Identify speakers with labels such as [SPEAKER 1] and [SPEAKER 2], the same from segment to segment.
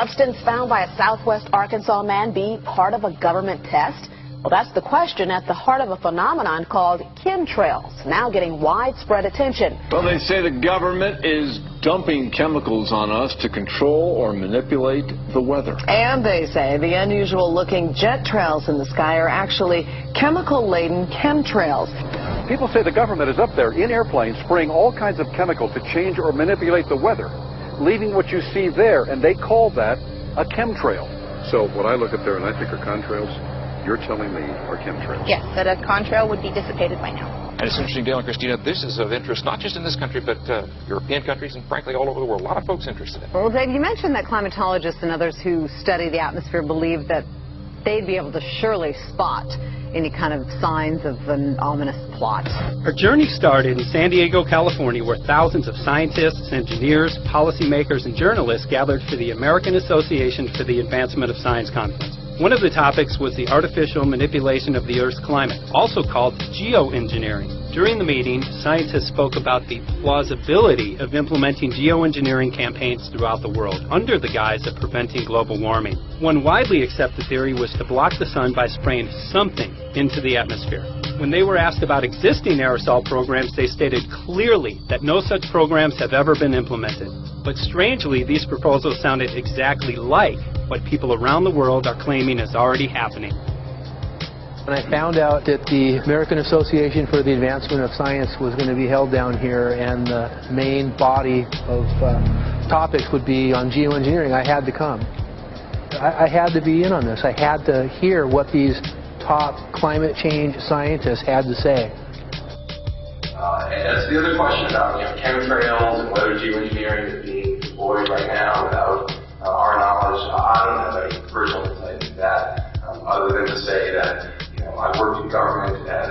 [SPEAKER 1] substance found by a Southwest Arkansas man be part of a government test? Well, that's the question at the heart of a phenomenon called chemtrails, now getting widespread attention.
[SPEAKER 2] Well, they say the government is dumping chemicals on us to control or manipulate the weather.
[SPEAKER 3] And they say the unusual-looking jet trails in the sky are actually chemical-laden chemtrails.
[SPEAKER 4] People say the government is up there in airplanes spraying all kinds of chemicals to change or manipulate the weather, leaving what you see there, and they call that a chemtrail. So what I look up there and I think are contrails, you're telling me are chemtrails?
[SPEAKER 5] Yes, that a contrail would be dissipated by now.
[SPEAKER 6] And it's interesting, Dale and Christina, this is of interest not just in this country, but European countries and, frankly, all over the world. A lot of folks interested in it.
[SPEAKER 7] Well, Dave, you mentioned that climatologists and others who study the atmosphere believe that they'd be able to surely spot any kind of signs of an ominous plot.
[SPEAKER 8] Our journey started in San Diego, California, where thousands of scientists, engineers, policymakers, and journalists gathered for the American Association for the Advancement of Science Conference. One of the topics was the artificial manipulation of the Earth's climate, also called geoengineering. During the meeting, scientists spoke about the plausibility of implementing geoengineering campaigns throughout the world under the guise of preventing global warming. One widely accepted theory was to block the sun by spraying something into the atmosphere. When they were asked about existing aerosol programs, they stated clearly that no such programs have ever been implemented. But strangely, these proposals sounded exactly like what people around the world are claiming is already happening.
[SPEAKER 9] When I found out that the American Association for the Advancement of Science was going to be held down here and the main body of topics would be on geoengineering, I had to come. I had to be in on this. I had to hear what these top climate change scientists had to say.
[SPEAKER 10] And that's the other question about chemtrails and whether geoengineering is being deployed right now without our knowledge. I don't have any personal insight into that, other than to say that I've worked in government at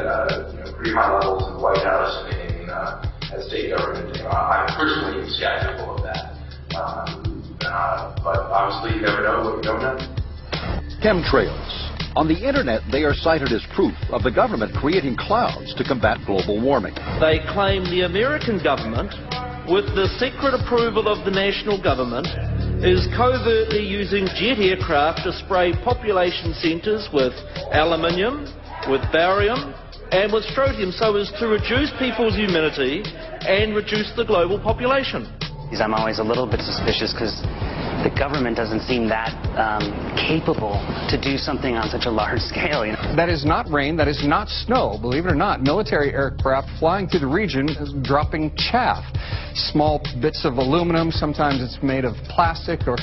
[SPEAKER 10] pretty high levels in the White House and at state government. I'm personally skeptical of that, but obviously you never know what you don't know.
[SPEAKER 11] Chemtrails. On the internet, they are cited as proof of the government creating clouds to combat global warming.
[SPEAKER 12] They claim the American government, with the secret approval of the national government, is covertly using jet aircraft to spray population centres with aluminium, with barium and with strontium so as to reduce people's immunity and reduce the global population.
[SPEAKER 13] I'm always a little bit suspicious because the government doesn't seem that capable to do something on such a large scale.
[SPEAKER 14] That is not rain, that is not snow. Believe it or not, military aircraft flying through the region is dropping chaff. Small bits of aluminum, sometimes it's made of plastic or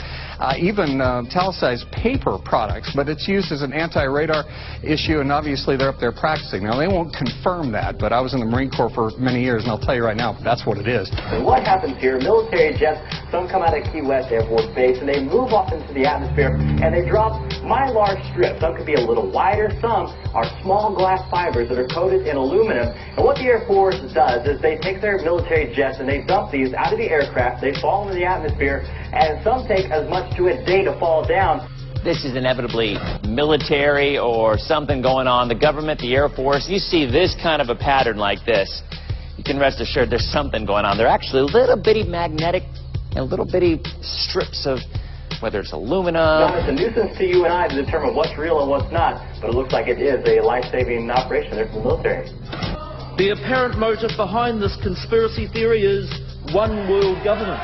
[SPEAKER 14] even italicized paper products, but it's used as an anti-radar issue, and obviously they're up there practicing. Now, they won't confirm that, but I was in the Marine Corps for many years, and I'll tell you right now, that's what it is.
[SPEAKER 15] And what happens here, military jets, some come out of Key West Air Force Base, and they move off into the atmosphere, and they drop mylar strips. Some could be a little wider, some are small glass fibers that are coated in aluminum. And what the Air Force does is they take their military jets and they dump these out of the aircraft, they fall into the atmosphere, and some take as much to a day to fall down.
[SPEAKER 16] This is inevitably military or something going on. The government, the Air Force, you see this kind of a pattern like this, you can rest assured there's something going on. They're actually little bitty magnetic and little bitty strips of, whether it's aluminum.
[SPEAKER 15] It's a nuisance to you and I to determine what's real and what's not, but it looks like it is a life-saving operation there from the military.
[SPEAKER 12] The apparent motive behind this conspiracy theory is one world government.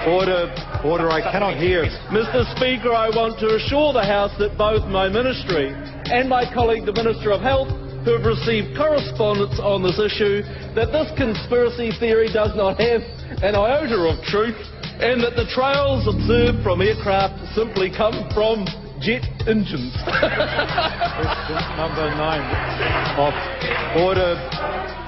[SPEAKER 17] Order, I cannot hear.
[SPEAKER 12] Mr. Speaker, I want to assure the House that both my ministry and my colleague, the Minister of Health, who have received correspondence on this issue, that this conspiracy theory does not have an iota of truth, and that the trails observed from aircraft simply come from jet engines.
[SPEAKER 17] Question number 9 of order.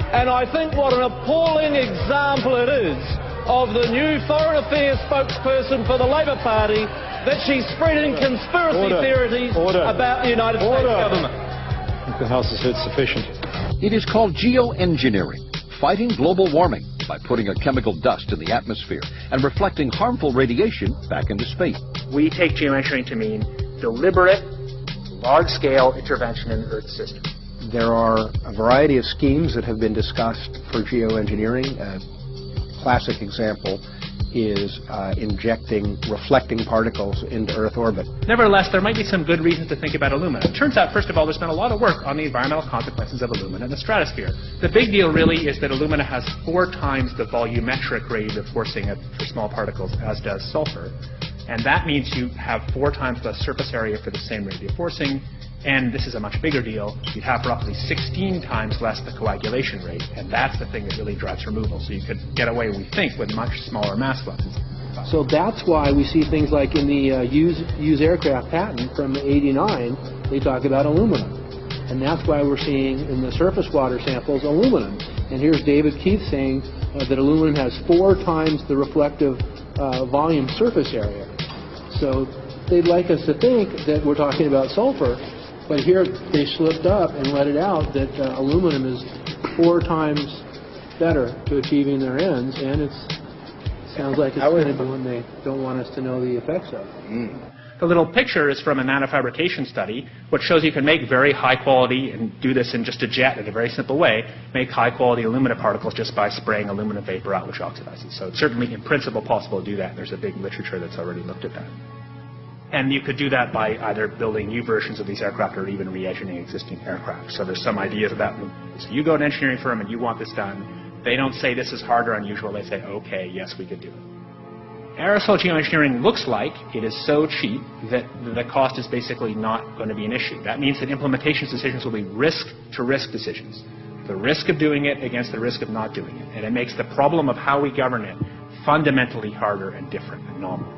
[SPEAKER 12] And I think what an appalling example it is of the new Foreign Affairs spokesperson for the Labour Party that she's spreading conspiracy theories about the United States government.
[SPEAKER 17] I think the House has heard sufficient.
[SPEAKER 11] It is called geoengineering, fighting global warming by putting a chemical dust in the atmosphere and reflecting harmful radiation back into space.
[SPEAKER 18] We take geoengineering to mean deliberate, large-scale intervention in the Earth's system.
[SPEAKER 19] There are a variety of schemes that have been discussed for geoengineering. A classic example is injecting reflecting particles into Earth orbit.
[SPEAKER 18] Nevertheless, there might be some good reasons to think about alumina. It turns out, first of all, there's been a lot of work on the environmental consequences of alumina in the stratosphere. The big deal really is that alumina has 4 times the volumetric rate of forcing for small particles as does sulfur. And that means you have 4 times less surface area for the same rate of forcing. And this is a much bigger deal. You'd have roughly 16 times less the coagulation rate, and that's the thing that really drives removal. So you could get away, we think, with much smaller mass levels.
[SPEAKER 9] So that's why we see things like in the used aircraft patent from '89, they talk about aluminum. And that's why we're seeing in the surface water samples aluminum. And here's David Keith saying that aluminum has 4 times the reflective volume surface area. So they'd like us to think that we're talking about sulfur. But here they slipped up and let it out that aluminum is 4 times better to achieving their ends, and it sounds like it's going to be one they don't want us to know the effects of.
[SPEAKER 18] The little picture is from a nanofabrication study, which shows you can make very high quality, and do this in just a jet in a very simple way, make high quality alumina particles just by spraying aluminum vapor out, which oxidizes. So it's certainly in principle possible to do that. There's a big literature that's already looked at that. And you could do that by either building new versions of these aircraft or even re-engineering existing aircraft. So there's some ideas about them. So you go to an engineering firm and you want this done. They don't say this is hard or unusual. They say, okay, yes, we could do it. Aerosol geoengineering looks like it is so cheap that the cost is basically not going to be an issue. That means that implementation decisions will be risk-to-risk decisions. The risk of doing it against the risk of not doing it. And it makes the problem of how we govern it fundamentally harder and different and novel.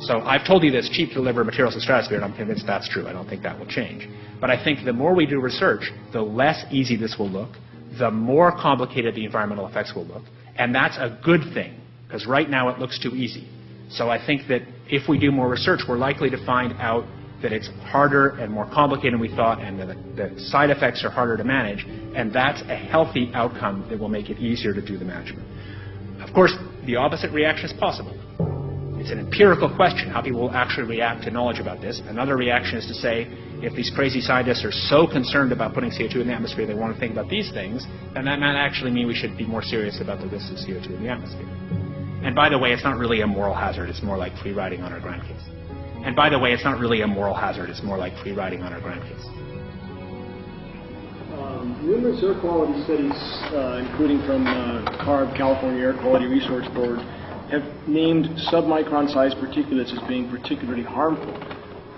[SPEAKER 18] So I've told you that it's cheap to deliver materials to the stratosphere, and I'm convinced that's true. I don't think that will change. But I think the more we do research, the less easy this will look, the more complicated the environmental effects will look. And that's a good thing, because right now it looks too easy. So I think that if we do more research, we're likely to find out that it's harder and more complicated than we thought, and that the side effects are harder to manage. And that's a healthy outcome that will make it easier to do the management. Of course, the opposite reaction is possible. It's an empirical question, how people will actually react to knowledge about this. Another reaction is to say, if these crazy scientists are so concerned about putting CO2 in the atmosphere, they want to think about these things, then that might actually mean we should be more serious about the risks of CO2 in the atmosphere. And by the way, it's not really a moral hazard, it's more like free riding on our grandkids. And by the way, it's not really a moral hazard, it's more like free riding on our grandkids.
[SPEAKER 17] Numerous air quality studies, including from CARB, California Air Quality Resource Board, have named submicron-sized particulates as being particularly harmful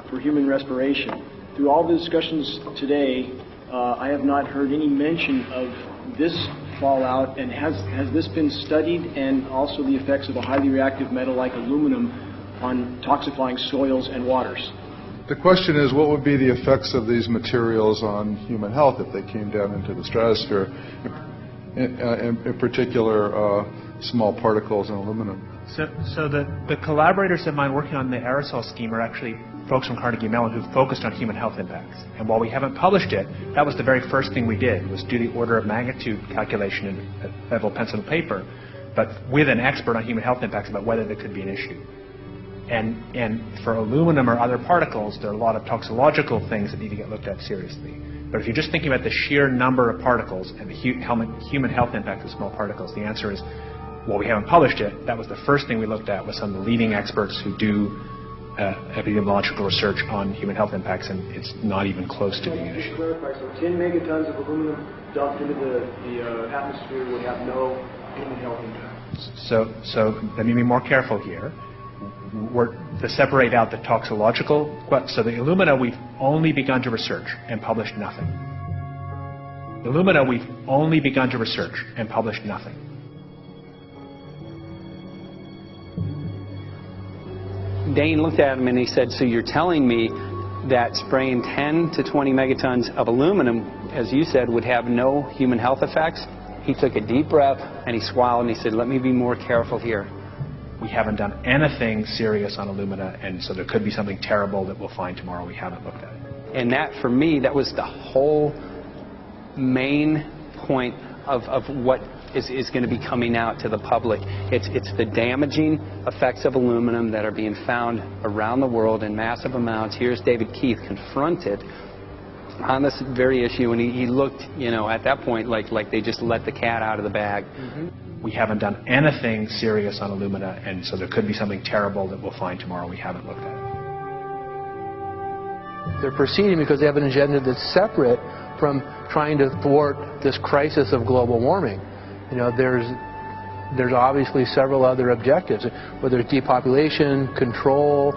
[SPEAKER 17] for human respiration. Through all the discussions today, I have not heard any mention of this fallout, and has this been studied, and also the effects of a highly reactive metal like aluminum on toxifying soils and waters?
[SPEAKER 20] The question is, what would be the effects of these materials on human health if they came down into the stratosphere, in particular small particles and aluminum?
[SPEAKER 18] So the collaborators of mine working on the aerosol scheme are actually folks from Carnegie Mellon who've focused on human health impacts. And while we haven't published it, that was the very first thing we did, was do the order of magnitude calculation in level pencil and paper, but with an expert on human health impacts about whether there could be an issue. And for aluminum or other particles, there are a lot of toxicological things that need to get looked at seriously. But if you're just thinking about the sheer number of particles and the human health impact of small particles, the answer is, well, we haven't published it. That was the first thing we looked at with some of the leading experts who do epidemiological research on human health impacts, and it's not even close to being an issue.
[SPEAKER 17] To clarify, so 10 megatons of aluminum dumped into the atmosphere would have no human health impact.
[SPEAKER 18] So let me be more careful here. To separate out the toxicological, so the alumina we've only begun to research and published nothing. The alumina we've only begun to research and published nothing.
[SPEAKER 21] Dane looked at him and he said, so you're telling me that spraying 10 to 20 megatons of aluminum, as you said, would have no human health effects? He took a deep breath and he swallowed and he said, let me be more careful here.
[SPEAKER 18] We haven't done anything serious on alumina, and so there could be something terrible that we'll find tomorrow. We haven't looked at it.
[SPEAKER 21] And that, for me, that was the whole main point of what is going to be coming out to the public. It's the damaging effects of aluminum that are being found around the world in massive amounts. Here's David Keith confronted on this very issue, and he looked, you know, at that point like they just let the cat out of the bag.
[SPEAKER 17] Mm-hmm. We haven't done anything serious on alumina, and so there could be something terrible that we'll find tomorrow we haven't looked at.
[SPEAKER 9] They're proceeding because they have an agenda that's separate from trying to thwart this crisis of global warming. You know, there's obviously several other objectives, whether it's depopulation, control,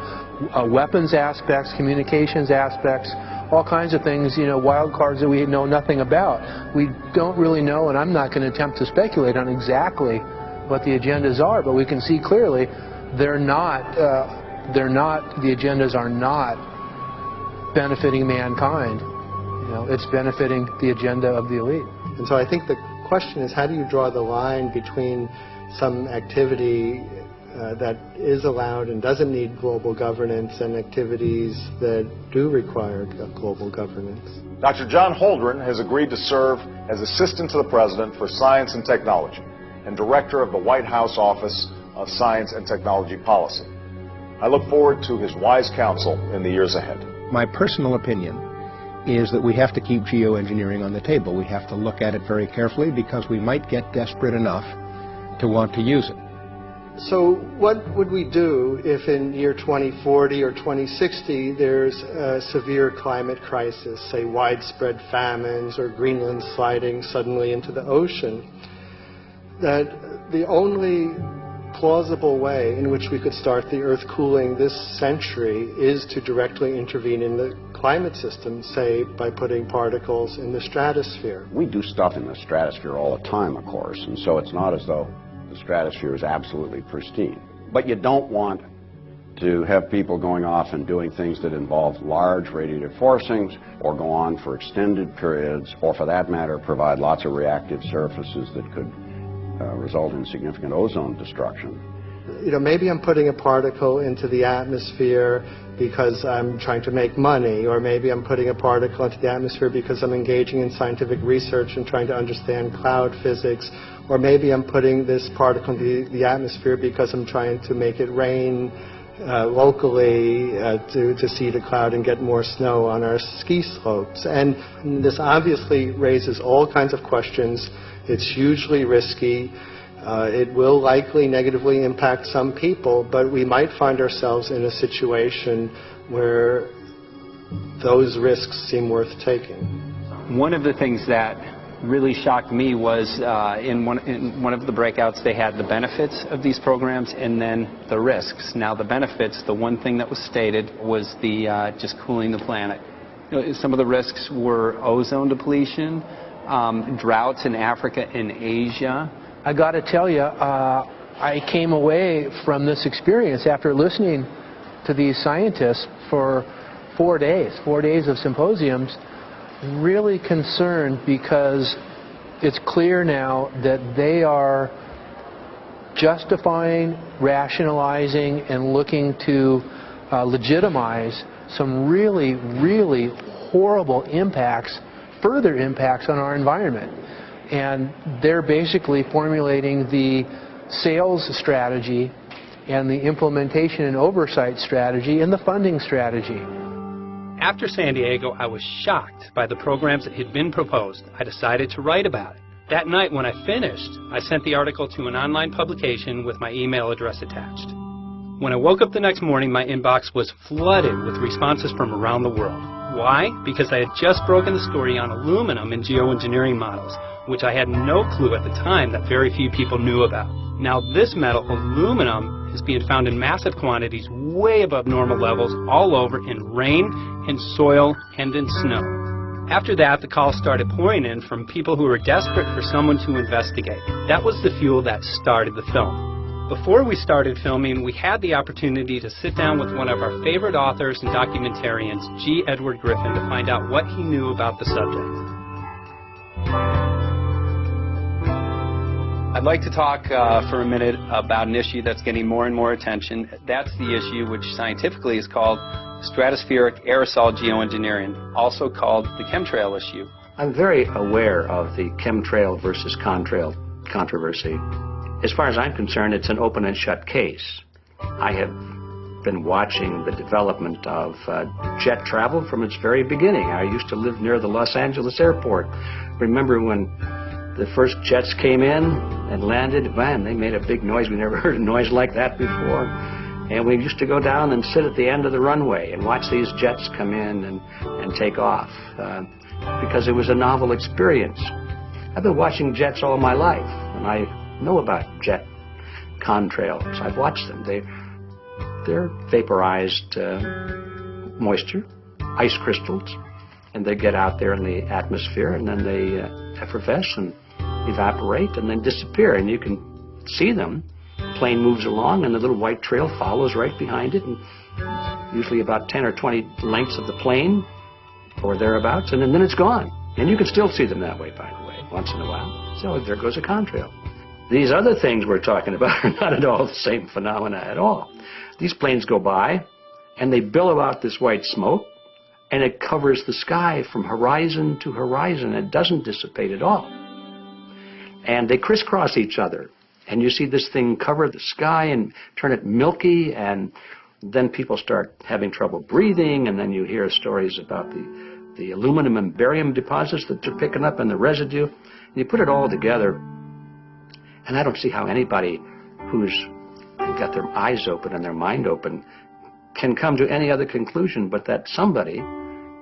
[SPEAKER 9] weapons aspects, communications aspects, all kinds of things, you know, wild cards that we know nothing about. We don't really know, and I'm not going to attempt to speculate on exactly what the agendas are, but we can see clearly the agendas are not benefiting mankind. You know, it's benefiting the agenda of the elite.
[SPEAKER 1] And so I think the question is, how do you draw the line between some activity that is allowed and doesn't need global governance and activities that do require global governance?
[SPEAKER 22] Dr. John Holdren has agreed to serve as Assistant to the President for Science and Technology and Director of the White House Office of Science and Technology Policy. I look forward to his wise counsel in the years ahead.
[SPEAKER 19] My personal opinion is that we have to keep geoengineering on the table. We have to look at it very carefully because we might get desperate enough to want to use it.
[SPEAKER 1] So what would we do if in year 2040 or 2060 there's a severe climate crisis, say widespread famines or Greenland sliding suddenly into the ocean? That the only plausible way in which we could start the Earth cooling this century is to directly intervene in the climate system, say by putting particles in the stratosphere.
[SPEAKER 23] We do stuff in the stratosphere all the time, of course, and so it's not as though the stratosphere is absolutely pristine. But you don't want to have people going off and doing things that involve large radiative forcings or go on for extended periods, or for that matter provide lots of reactive surfaces that could result in significant ozone destruction.
[SPEAKER 1] You know, maybe I'm putting a particle into the atmosphere because I'm trying to make money, or maybe I'm putting a particle into the atmosphere because I'm engaging in scientific research and trying to understand cloud physics, or maybe I'm putting this particle into the atmosphere because I'm trying to make it rain locally to see the cloud and get more snow on our ski slopes. And this obviously raises all kinds of questions. It's hugely risky. It will likely negatively impact some people, but we might find ourselves in a situation where those risks seem worth taking.
[SPEAKER 21] One of the things that really shocked me was in one of the breakouts they had the benefits of these programs and then the risks. Now the benefits, the one thing that was stated was the just cooling the planet. You know, some of the risks were ozone depletion, droughts in Africa and Asia.
[SPEAKER 9] I got to tell you, I came away from this experience after listening to these scientists for 4 days of symposiums, really concerned, because it's clear now that they are justifying, rationalizing, and looking to legitimize some really, really horrible impacts, further impacts on our environment. And they're basically formulating the sales strategy and the implementation and oversight strategy and the funding strategy.
[SPEAKER 8] After San Diego, I was shocked by the programs that had been proposed. I decided to write about it. That night when I finished, I sent the article to an online publication with my email address attached. When I woke up the next morning, my inbox was flooded with responses from around the world. Why? Because I had just broken the story on aluminum in geoengineering models, which I had no clue at the time that very few people knew about. Now this metal, aluminum, is being found in massive quantities way above normal levels all over in rain, in soil, and in snow. After that, the calls started pouring in from people who were desperate for someone to investigate. That was the fuel that started the film. Before we started filming, we had the opportunity to sit down with one of our favorite authors and documentarians, G. Edward Griffin, to find out what he knew about the subject. I'd like to talk for a minute about an issue that's getting more and more attention. That's the issue which scientifically is called stratospheric aerosol geoengineering, also called the chemtrail issue.
[SPEAKER 24] I'm very aware of the chemtrail versus contrail controversy. As far as I'm concerned, it's an open and shut case. I have been watching the development of jet travel from its very beginning. I used to live near the Los Angeles airport. Remember when the first jets came in and landed, man, they made a big noise. We never heard a noise like that before. And we used to go down and sit at the end of the runway and watch these jets come in and take off because it was a novel experience. I've been watching jets all my life, and I know about jet contrails. I've watched them. They're vaporized moisture, ice crystals, and they get out there in the atmosphere, and then they effervesce and evaporate and then disappear, and you can see them. The plane moves along, and the little white trail follows right behind it, and usually about 10 or 20 lengths of the plane or thereabouts, and then it's gone. And you can still see them that way, by the way, once in a while. So there goes a contrail. These other things we're talking about are not at all the same phenomena at all. These planes go by, and they billow out this white smoke, and it covers the sky from horizon to horizon. It doesn't dissipate at all. And they crisscross each other. And you see this thing cover the sky and turn it milky, and then people start having trouble breathing, and then you hear stories about the aluminum and barium deposits that you're picking up and the residue. And you put it all together, and I don't see how anybody who's got their eyes open and their mind open can come to any other conclusion but that somebody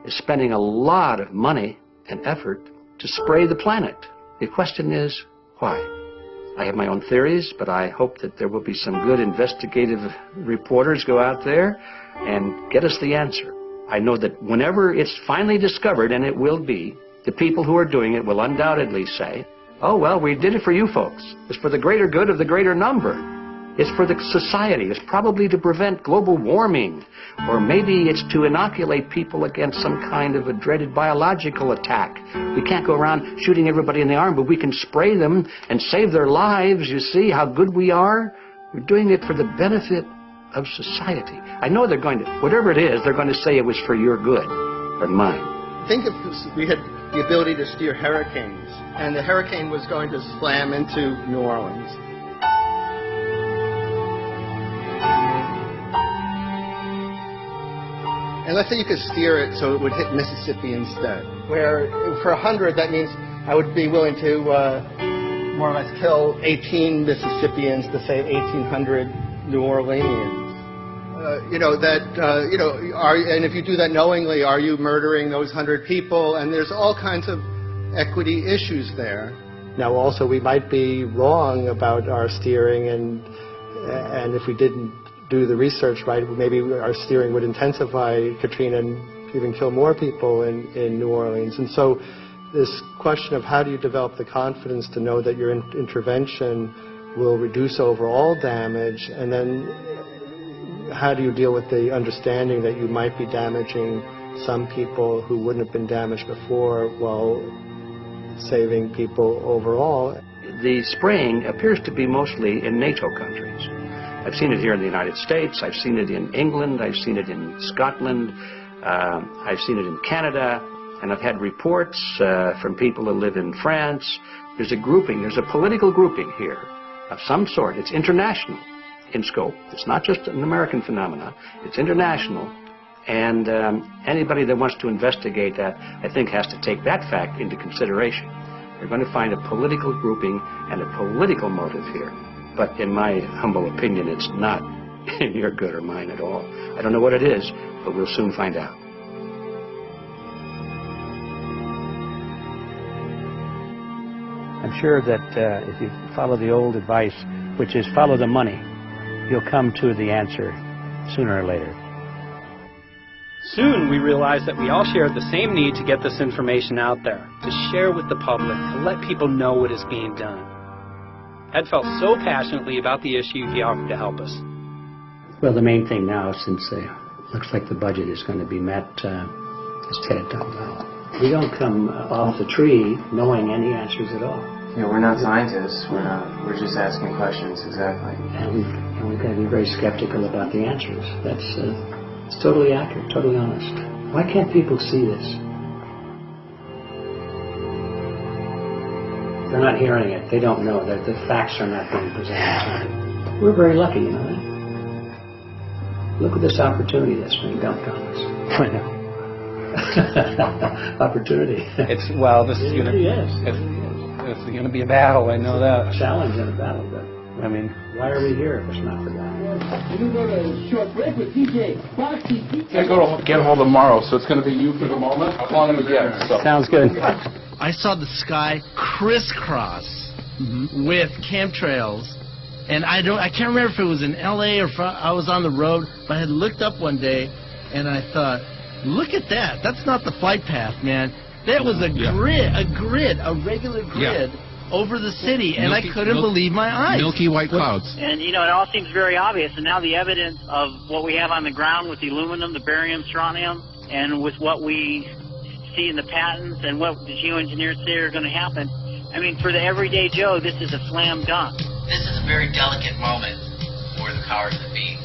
[SPEAKER 24] is spending a lot of money and effort to spray the planet. The question is, why? I have my own theories, but I hope that there will be some good investigative reporters go out there and get us the answer. I know that whenever it's finally discovered, and it will be, the people who are doing it will undoubtedly say, oh, well, we did it for you folks. It's for the greater good of the greater number. It's for the society. It's probably to prevent global warming. Or maybe it's to inoculate people against some kind of a dreaded biological attack. We can't go around shooting everybody in the arm, but we can spray them and save their lives. You see how good we are? We're doing it for the benefit of society. I know they're going to, whatever it is, they're going to say it was for your good or mine.
[SPEAKER 2] Think if we had the ability to steer hurricanes, and the hurricane was going to slam into New Orleans. And let's say you could steer it so it would hit Mississippi instead. Where for 100, that means I would be willing to more or less kill 18 Mississippians to save 1,800 New Orleanians. And if you do that knowingly, are you murdering those 100 people? And there's all kinds of equity issues there.
[SPEAKER 1] Now, also, we might be wrong about our steering, and if we didn't do the research right, maybe our steering would intensify Katrina and even kill more people in New Orleans. And so this question of how do you develop the confidence to know that your intervention will reduce overall damage, and then how do you deal with the understanding that you might be damaging some people who wouldn't have been damaged before while saving people overall?
[SPEAKER 24] The spraying appears to be mostly in NATO countries. I've seen it here in the United States, I've seen it in England, I've seen it in Scotland, I've seen it in Canada, and I've had reports from people who live in France. There's a grouping, there's a political grouping here of some sort. It's international in scope. It's not just an American phenomenon, it's international. And anybody that wants to investigate that, I think, has to take that fact into consideration. They're going to find a political grouping and a political motive here. But in my humble opinion, it's not in your good or mine at all. I don't know what it is, but we'll soon find out.
[SPEAKER 3] I'm sure that if you follow the old advice, which is follow the money, you'll come to the answer sooner or later.
[SPEAKER 8] Soon we realized that we all shared the same need to get this information out there, to share with the public, to let people know what is being done. Ed felt so passionately about the issue, he offered to help us.
[SPEAKER 24] Well, the main thing now, since it looks like the budget is going to be met, is Ted talked about. We don't come off the tree knowing any answers at all.
[SPEAKER 4] Yeah, we're not scientists. We're just asking questions, exactly.
[SPEAKER 24] And we've got to be very skeptical about the answers. It's totally accurate, totally honest. Why can't people see this? They're not hearing it. They don't know that the facts are not being presented to them. We're very lucky, you know that? Look at this opportunity that's being dumped on us.
[SPEAKER 3] I know.
[SPEAKER 24] Opportunity.
[SPEAKER 8] It's, well, this is
[SPEAKER 24] Yes.
[SPEAKER 21] It's going to be a battle, I know that.
[SPEAKER 3] Challenge and a battle, but I mean, why are we here if it's not for that?
[SPEAKER 5] We're going to go to a short break with TJ. Boxy,
[SPEAKER 6] I go to get him tomorrow, so it's going to be you for the moment. I'm calling him again. So.
[SPEAKER 3] Sounds good.
[SPEAKER 2] I saw the sky crisscross with chemtrails, and I can't remember if it was in L.A. or if I was on the road, but I had looked up one day, and I thought, look at that. That's not the flight path, man. That was a grid, a regular grid over the city, and I couldn't believe my eyes.
[SPEAKER 6] Milky white clouds.
[SPEAKER 7] And, you know, it all seems very obvious, and now the evidence of what we have on the ground with the aluminum, the barium, strontium, and with what we see in the patents and what the geoengineers say are going to happen, I mean, for the everyday Joe, this is a slam dunk.
[SPEAKER 10] This is a very delicate moment for the powers that be,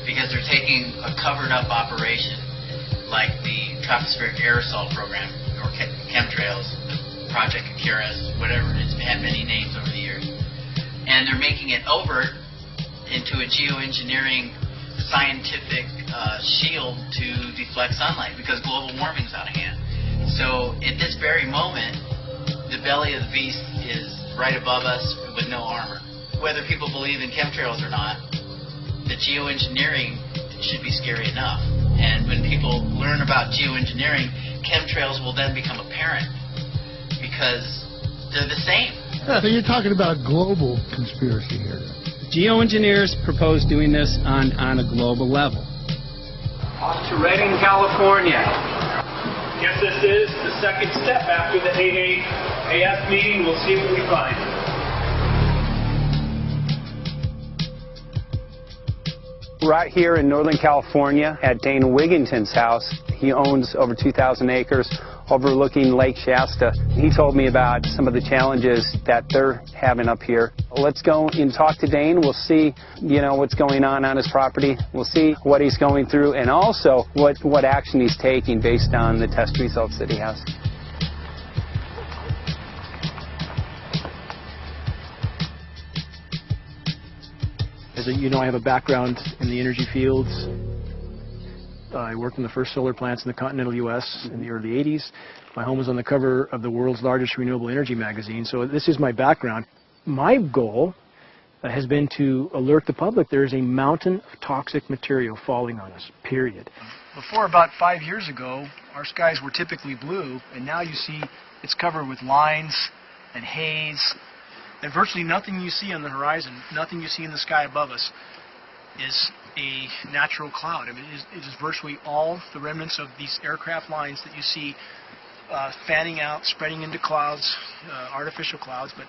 [SPEAKER 10] because they're taking a covered-up operation like the tropospheric aerosol program, or chemtrails, Project Icarus, whatever. It's had many names over the years. And they're making it overt into a geoengineering scientific shield to deflect sunlight, because global warming's out of hand. So at this very moment, the belly of the beast is right above us with no armor. Whether people believe in chemtrails or not, the geoengineering should be scary enough. And when people learn about geoengineering, chemtrails will then become apparent, because they're the same.
[SPEAKER 5] So you're talking about a global conspiracy here.
[SPEAKER 8] Geoengineers propose doing this on a global level.
[SPEAKER 21] Off to Redding, California.
[SPEAKER 18] Guess this is the second step after the AAAF meeting. We'll see what we find.
[SPEAKER 21] Right here in Northern California at Dana Wigginton's house. He owns over 2,000 acres overlooking Lake Shasta. He told me about some of the challenges that they're having up here. Let's go and talk to Dane. We'll see, you know, what's going on his property. We'll see what he's going through, and also what action he's taking based on the test results that he has.
[SPEAKER 25] As you know, I have a background in the energy fields. I worked in the first solar plants in the continental U.S. in the early 80s. My home was on the cover of the world's largest renewable energy magazine, so this is my background. My goal has been to alert the public there is a mountain of toxic material falling on us, period.
[SPEAKER 26] Before about 5 years ago, our skies were typically blue, and now you see it's covered with lines and haze, and virtually nothing you see on the horizon, nothing you see in the sky above us is a natural cloud. I mean, it is virtually all the remnants of these aircraft lines that you see fanning out, spreading into clouds, artificial clouds. But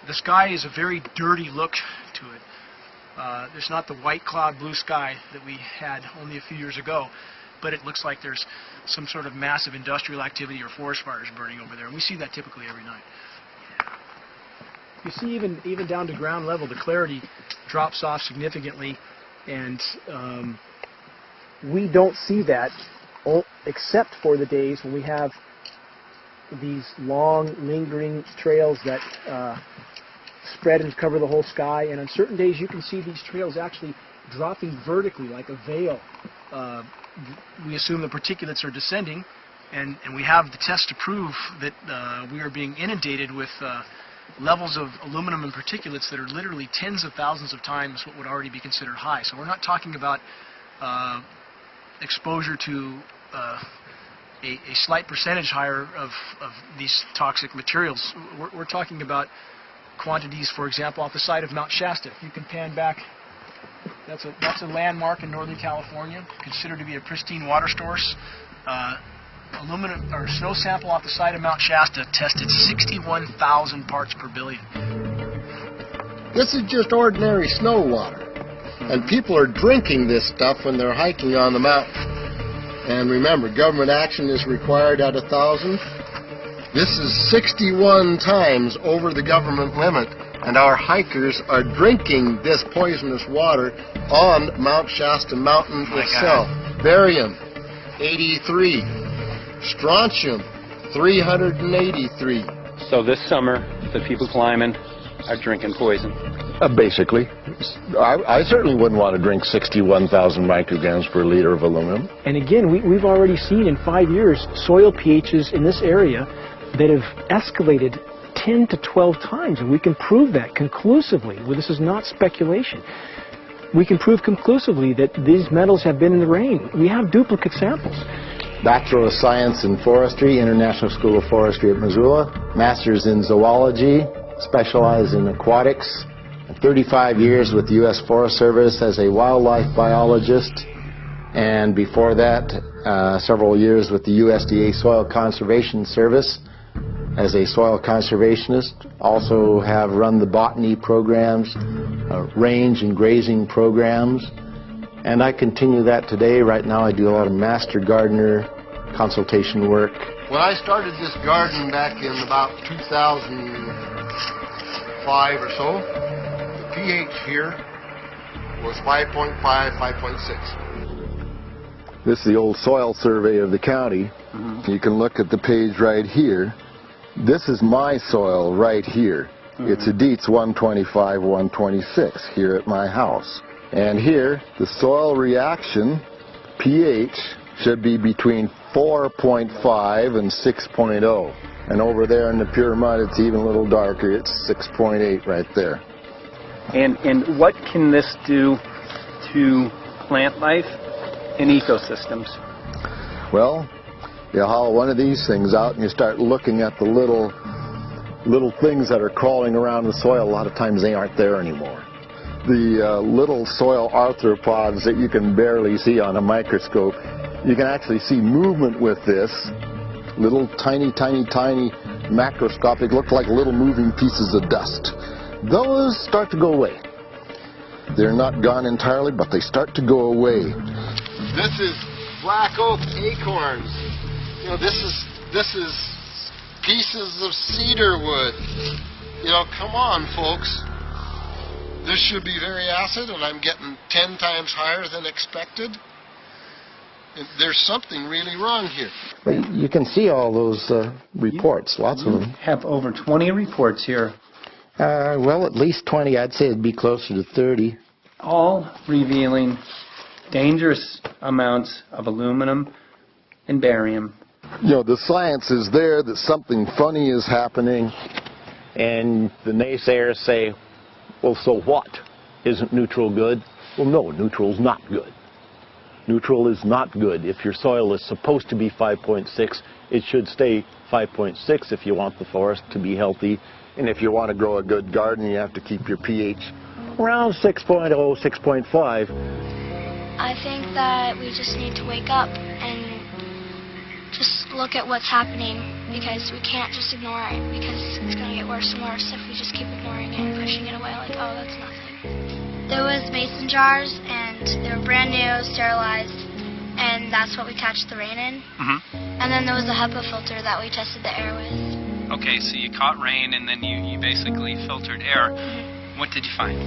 [SPEAKER 26] the sky is a very dirty look to it. There's not the white cloud blue sky that we had only a few years ago, but it looks like there's some sort of massive industrial activity or forest fires burning over there, and we see that typically every night. You see, even down to ground level, the clarity drops off significantly, and we don't see that except for the days when we have these long, lingering trails that spread and cover the whole sky, and on certain days you can see these trails actually dropping vertically like a veil. We assume the particulates are descending, and we have the test to prove that we are being inundated with levels of aluminum and particulates that are literally tens of thousands of times what would already be considered high. So we're not talking about exposure to a slight percentage higher of these toxic materials. We're talking about quantities, for example, off the side of Mount Shasta. If you can pan back, that's a landmark in Northern California, considered to be a pristine water source. Aluminum or snow sample off the side of Mount Shasta tested 61,000 parts per billion.
[SPEAKER 27] This is just ordinary snow water, and people are drinking this stuff when they're hiking on the mountain. And remember, government action is required at 1,000. This is 61 times over the government limit, and our hikers are drinking this poisonous water on Mount Shasta Mountain itself. Barium, 83. Strontium, 383.
[SPEAKER 21] So this summer, the people climbing are drinking poison.
[SPEAKER 28] Basically. I certainly wouldn't want to drink 61,000 micrograms per liter of aluminum.
[SPEAKER 25] And again, we've already seen in 5 years soil pHs in this area that have escalated 10 to 12 times, and we can prove that conclusively. Well, this is not speculation. We can prove conclusively that these metals have been in the rain. We have duplicate samples.
[SPEAKER 11] Bachelor of Science in Forestry, International School of Forestry at Missoula. Master's in Zoology, specialized in aquatics. 35 years with the U.S. Forest Service as a wildlife biologist. And before that, several years with the USDA Soil Conservation Service as a soil conservationist. Also have run the botany programs, range and grazing programs. And I continue that today. Right now I do a lot of master gardener consultation work.
[SPEAKER 27] When I started this garden back in about 2005 or so, the pH here was 5.5, 5.6.
[SPEAKER 28] This is the old soil survey of the county. You can look at the page right here. This is my soil right here. It's a Dietz 125, 126 here at my house. And here, the soil reaction pH should be between 4.5 and 6.0. And over there in the pure mud, it's even a little darker. It's 6.8 right there.
[SPEAKER 21] And what can this do to plant life and ecosystems?
[SPEAKER 28] Well, you haul one of these things out and you start looking at the little things that are crawling around the soil. A lot of times they aren't there anymore. The little soil arthropods that you can barely see on a microscope, you can actually see movement with this. Little tiny macroscopic, look like little moving pieces of dust. Those start to go away. They're not gone entirely, but they start to go away.
[SPEAKER 27] This is black oak acorns. You know, this is pieces of cedar wood. You know, come on, folks. This should be very acid, and I'm getting 10 times higher than expected. There's something really wrong here.
[SPEAKER 11] You can see all those reports, lots of them.
[SPEAKER 21] Have over 20 reports here.
[SPEAKER 11] Well, at least 20. I'd say it'd be closer to 30.
[SPEAKER 21] All revealing dangerous amounts of aluminum and barium.
[SPEAKER 28] You know, the science is there that something funny is happening, and the naysayers say, well, so what? Isn't neutral good? Well, no, neutral's not good. Neutral is not good. If your soil is supposed to be 5.6, it should stay 5.6 if you want the forest to be healthy. And if you want to grow a good garden, you have to keep your pH around 6.0, 6.5.
[SPEAKER 12] I think that we just need to wake up and just look at what's happening, because we can't just ignore it, because it's going to get worse and worse if we just keep ignoring it and pushing it away like, oh, that's nothing. There was mason jars, and they were brand new, sterilized, and that's what we catch the rain in. And then there was a HEPA filter that we tested the air with.
[SPEAKER 21] Okay, so you caught rain and then you basically filtered air. What did you find?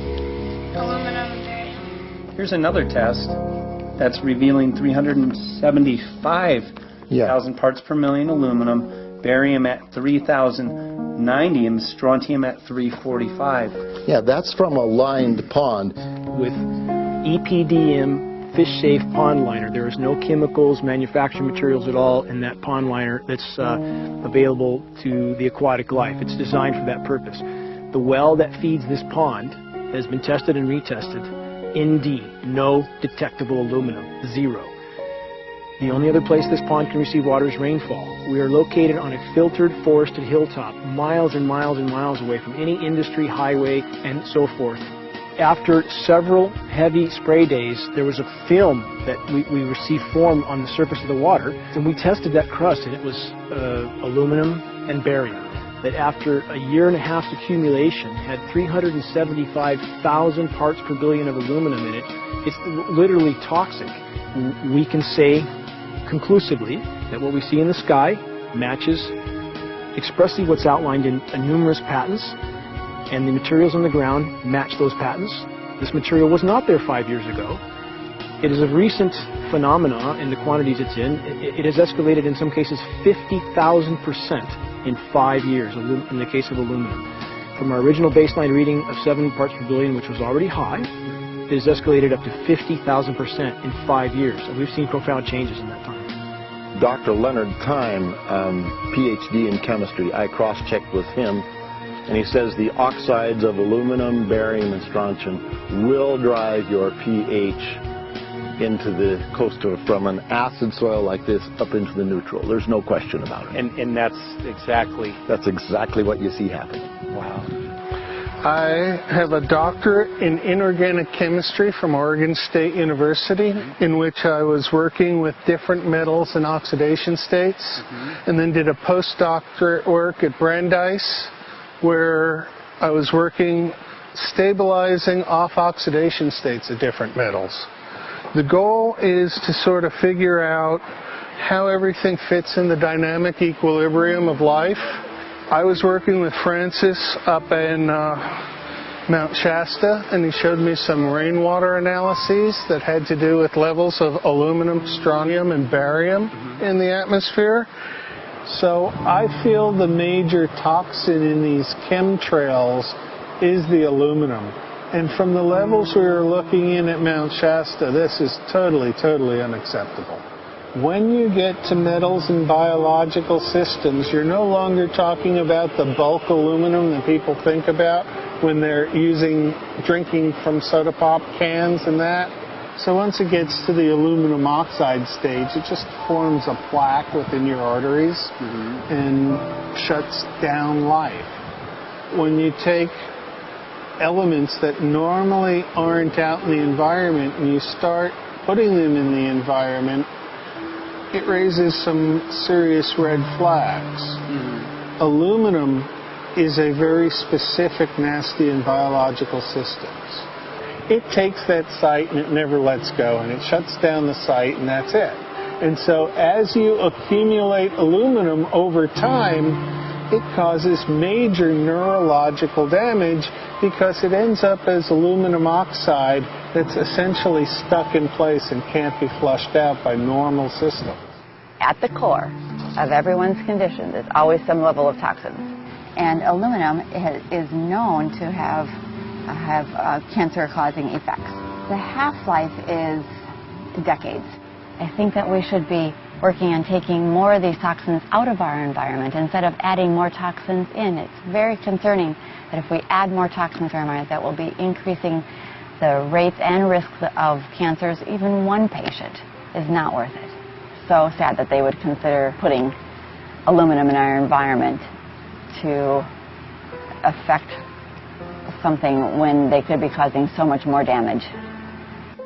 [SPEAKER 12] Aluminum and barium.
[SPEAKER 21] Here's another test that's revealing 375,000 parts per million aluminum, barium at 3,090, and strontium at 345.
[SPEAKER 11] Yeah, that's from a lined pond.
[SPEAKER 25] With EPDM fish-safe pond liner. There is no chemicals, manufacturing materials at all in that pond liner that's available to the aquatic life. It's designed for that purpose. The well that feeds this pond has been tested and retested. ND, no detectable aluminum, 0. The only other place this pond can receive water is rainfall. We are located on a filtered, forested hilltop, miles and miles and miles away from any industry, highway, and so forth. After several heavy spray days, there was a film that we received formed on the surface of the water, and we tested that crust, and it was aluminum and barium. That after a year and a half's accumulation had 375,000 parts per billion of aluminum in it. It's literally toxic. We can say conclusively that what we see in the sky matches expressly what's outlined in numerous patents, and the materials on the ground match those patents. This material was not there 5 years ago. It is a recent phenomena in the quantities it's in. It has escalated in some cases 50,000% in 5 years in the case of aluminum. From our original baseline reading of 7 parts per billion, which was already high, it has escalated up to 50,000% in 5 years. And we've seen profound changes in that time.
[SPEAKER 28] Dr. Leonard Time, PhD in chemistry, I cross-checked with him And he says the oxides of aluminum, barium, and strontium will drive your pH into the coastal, from an acid soil like this up into the neutral. There's no question about it.
[SPEAKER 3] And that's
[SPEAKER 28] exactly what you see happening.
[SPEAKER 3] Wow.
[SPEAKER 13] I have a doctorate in inorganic chemistry from Oregon State University, in which I was working with different metals and oxidation states, and then did a postdoctorate work at Brandeis, where I was working stabilizing off oxidation states of different metals. The goal is to sort of figure out how everything fits in the dynamic equilibrium of life. I was working with Francis up in Mount Shasta, and he showed me some rainwater analyses that had to do with levels of aluminum, strontium, and barium in the atmosphere. So I feel the major toxin in these chemtrails is the aluminum. And from the levels we were looking in at Mount Shasta, this is totally, totally unacceptable. When you get to metals and biological systems, you're no longer talking about the bulk aluminum that people think about when they're drinking from soda pop cans and that. So once it gets to the aluminum oxide stage, it just forms a plaque within your arteries and shuts down life. When you take elements that normally aren't out in the environment and you start putting them in the environment, it raises some serious red flags. Aluminum is a very specific, nasty in biological systems. It takes that site and it never lets go, and it shuts down the site, and that's it. And so as you accumulate aluminum over time, it causes major neurological damage because it ends up as aluminum oxide that's essentially stuck in place and can't be flushed out by normal systems.
[SPEAKER 14] At the core of everyone's condition is always some level of toxins. And aluminum is known to have cancer-causing effects. The half-life is decades. I think that we should be working on taking more of these toxins out of our environment instead of adding more toxins in. It's very concerning that if we add more toxins to our environment, that will be increasing the rates and risks of cancers. Even one patient is not worth it. So sad that they would consider putting aluminum in our environment to affect something when they could be causing so much more damage.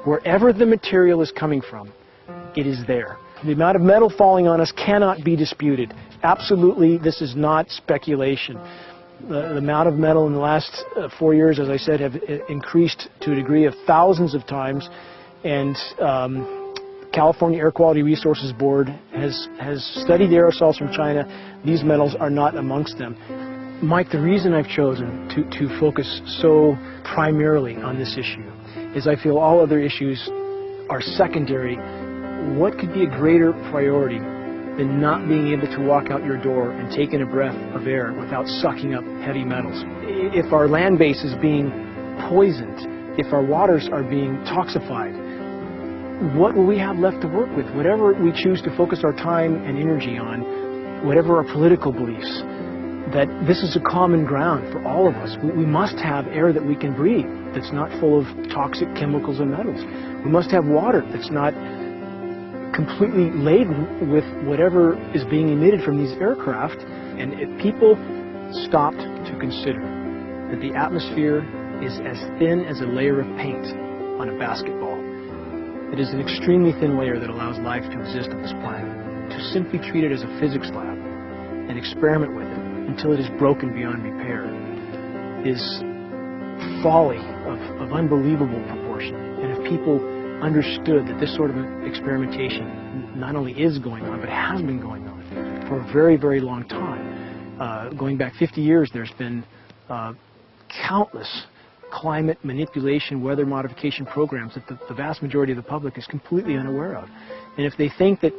[SPEAKER 25] Wherever the material is coming from, it is there. The amount of metal falling on us cannot be disputed. Absolutely, this is not speculation. The amount of metal in the last 4 years, as I said, have increased to a degree of thousands of times, and California Air Quality Resources Board has studied the aerosols from China. These metals are not amongst them. Mike, the reason I've chosen to focus so primarily on this issue is I feel all other issues are secondary. What could be a greater priority than not being able to walk out your door and take in a breath of air without sucking up heavy metals? If our land base is being poisoned, if our waters are being toxified, what will we have left to work with? Whatever we choose to focus our time and energy on, whatever our political beliefs, that this is a common ground for all of us. We must have air that we can breathe that's not full of toxic chemicals and metals. We must have water that's not completely laden with whatever is being emitted from these aircraft. And if people stopped to consider that the atmosphere is as thin as a layer of paint on a basketball, it is an extremely thin layer that allows life to exist on this planet. To simply treat it as a physics lab and experiment with it until it is broken beyond repair is folly of unbelievable proportion. And if people understood that this sort of experimentation not only is going on, but has been going on for a very, very long time. Going back 50 years, there's been countless climate manipulation, weather modification programs that the vast majority of the public is completely unaware of. And if they think that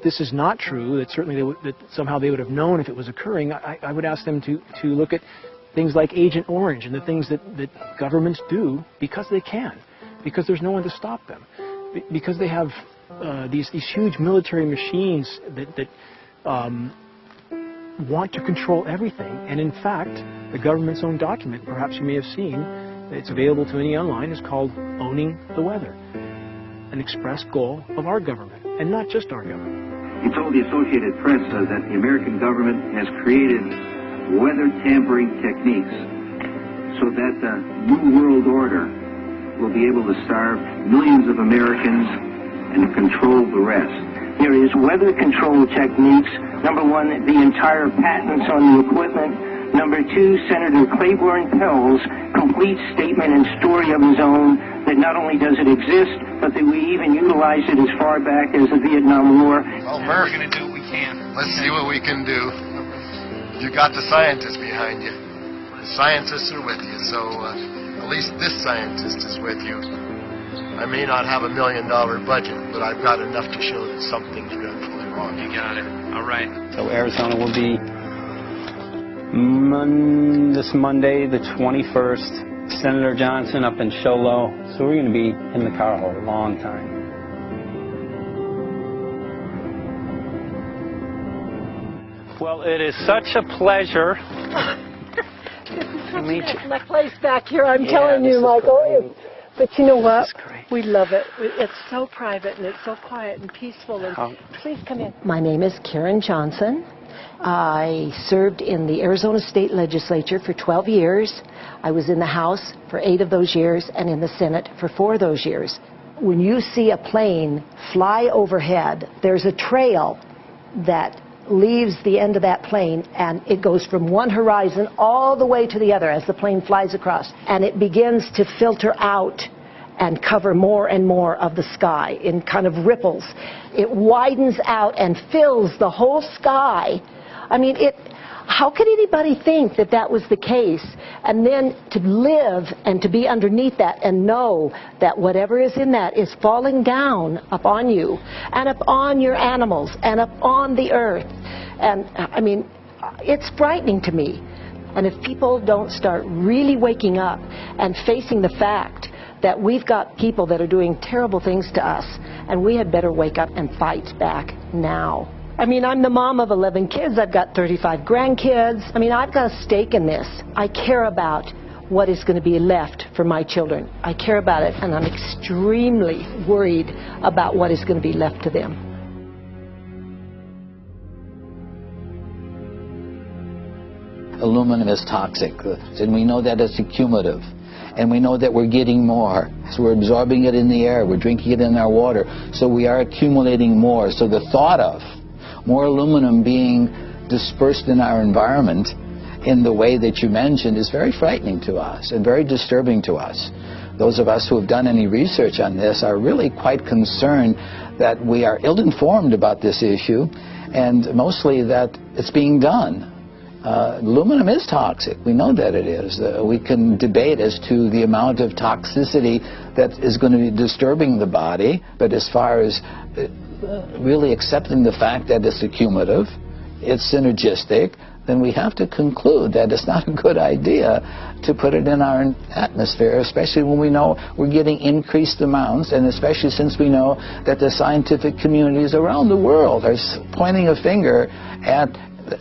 [SPEAKER 25] this is not true, that certainly that somehow they would have known if it was occurring, I would ask them to look at things like Agent Orange and the things that governments do because they can, because there's no one to stop them, because they have want to control everything. And in fact, the government's own document, perhaps you may have seen, it's available to any online, is called Owning the Weather, an express goal of our government, and not just our government.
[SPEAKER 9] He told the Associated Press that the American government has created weather tampering techniques so that the New World Order will be able to starve millions of Americans and control the rest.
[SPEAKER 15] There is weather control techniques. Number one, the entire patents on the equipment. Number two, Senator Claiborne Pell's complete statement and story of his own that not only does it exist, but that we even utilize it as far back as the Vietnam War.
[SPEAKER 26] Well, we're going to do what we can.
[SPEAKER 27] Let's see what we can do. You got the scientists behind you. The scientists are with you, so at least this scientist is with you. I may not have $1 million budget, but I've got enough to show that something's dreadfully wrong.
[SPEAKER 26] You got it. All right.
[SPEAKER 21] So Arizona will be this Monday, the 21st. Senator Johnson up in Show Low. So we're going to be in the car a long time. Well, it is such a pleasure to meet you.
[SPEAKER 16] My place back here, I'm telling you, Michael. But you know what? We love it. It's so private and it's so quiet and peaceful. And please come in. My name is Karen Johnson. I served in the Arizona State Legislature for 12 years. I was in the House for 8 of those years and in the Senate for 4 of those years. When you see a plane fly overhead, there's a trail that leaves the end of that plane, and it goes from one horizon all the way to the other as the plane flies across, and it begins to filter out and cover more and more of the sky in kind of ripples. It widens out and fills the whole sky. I mean, how could anybody think that that was the case? And then to live and to be underneath that and know that whatever is in that is falling down upon you and upon your animals and upon the earth. And I mean, it's frightening to me. And if people don't start really waking up and facing the fact that we've got people that are doing terrible things to us, and we had better wake up and fight back now. I mean, I'm the mom of 11 kids. I've got 35 grandkids. I mean, I've got a stake in this. I care about what is going to be left for my children. I care about it, and I'm extremely worried about what is going to be left to them.
[SPEAKER 17] Aluminum is toxic, and we know that it's accumulative. And we know that we're getting more. So we're absorbing it in the air, we're drinking it in our water. So we are accumulating more. So the thought of more aluminum being dispersed in our environment in the way that you mentioned is very frightening to us and very disturbing to us. Those of us who have done any research on this are really quite concerned that we are ill-informed about this issue, and mostly that it's being done. Aluminum is toxic. We know that it is. We can debate as to the amount of toxicity that is going to be disturbing the body, but as far as really accepting the fact that it's accumulative, it's synergistic, then we have to conclude that it's not a good idea to put it in our atmosphere, especially when we know we're getting increased amounts, and especially since we know that the scientific communities around the world are pointing a finger at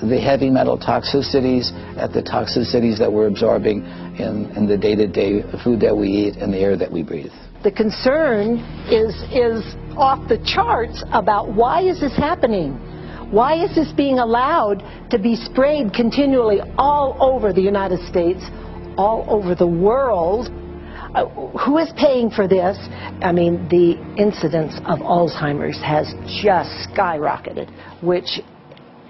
[SPEAKER 17] the heavy metal toxicities, at the toxicities that we're absorbing in the day-to-day food that we eat and the air that we breathe.
[SPEAKER 16] The concern is off the charts about why is this happening? Why is this being allowed to be sprayed continually all over the United States, all over the world? Who is paying for this? I mean, the incidence of Alzheimer's has just skyrocketed, which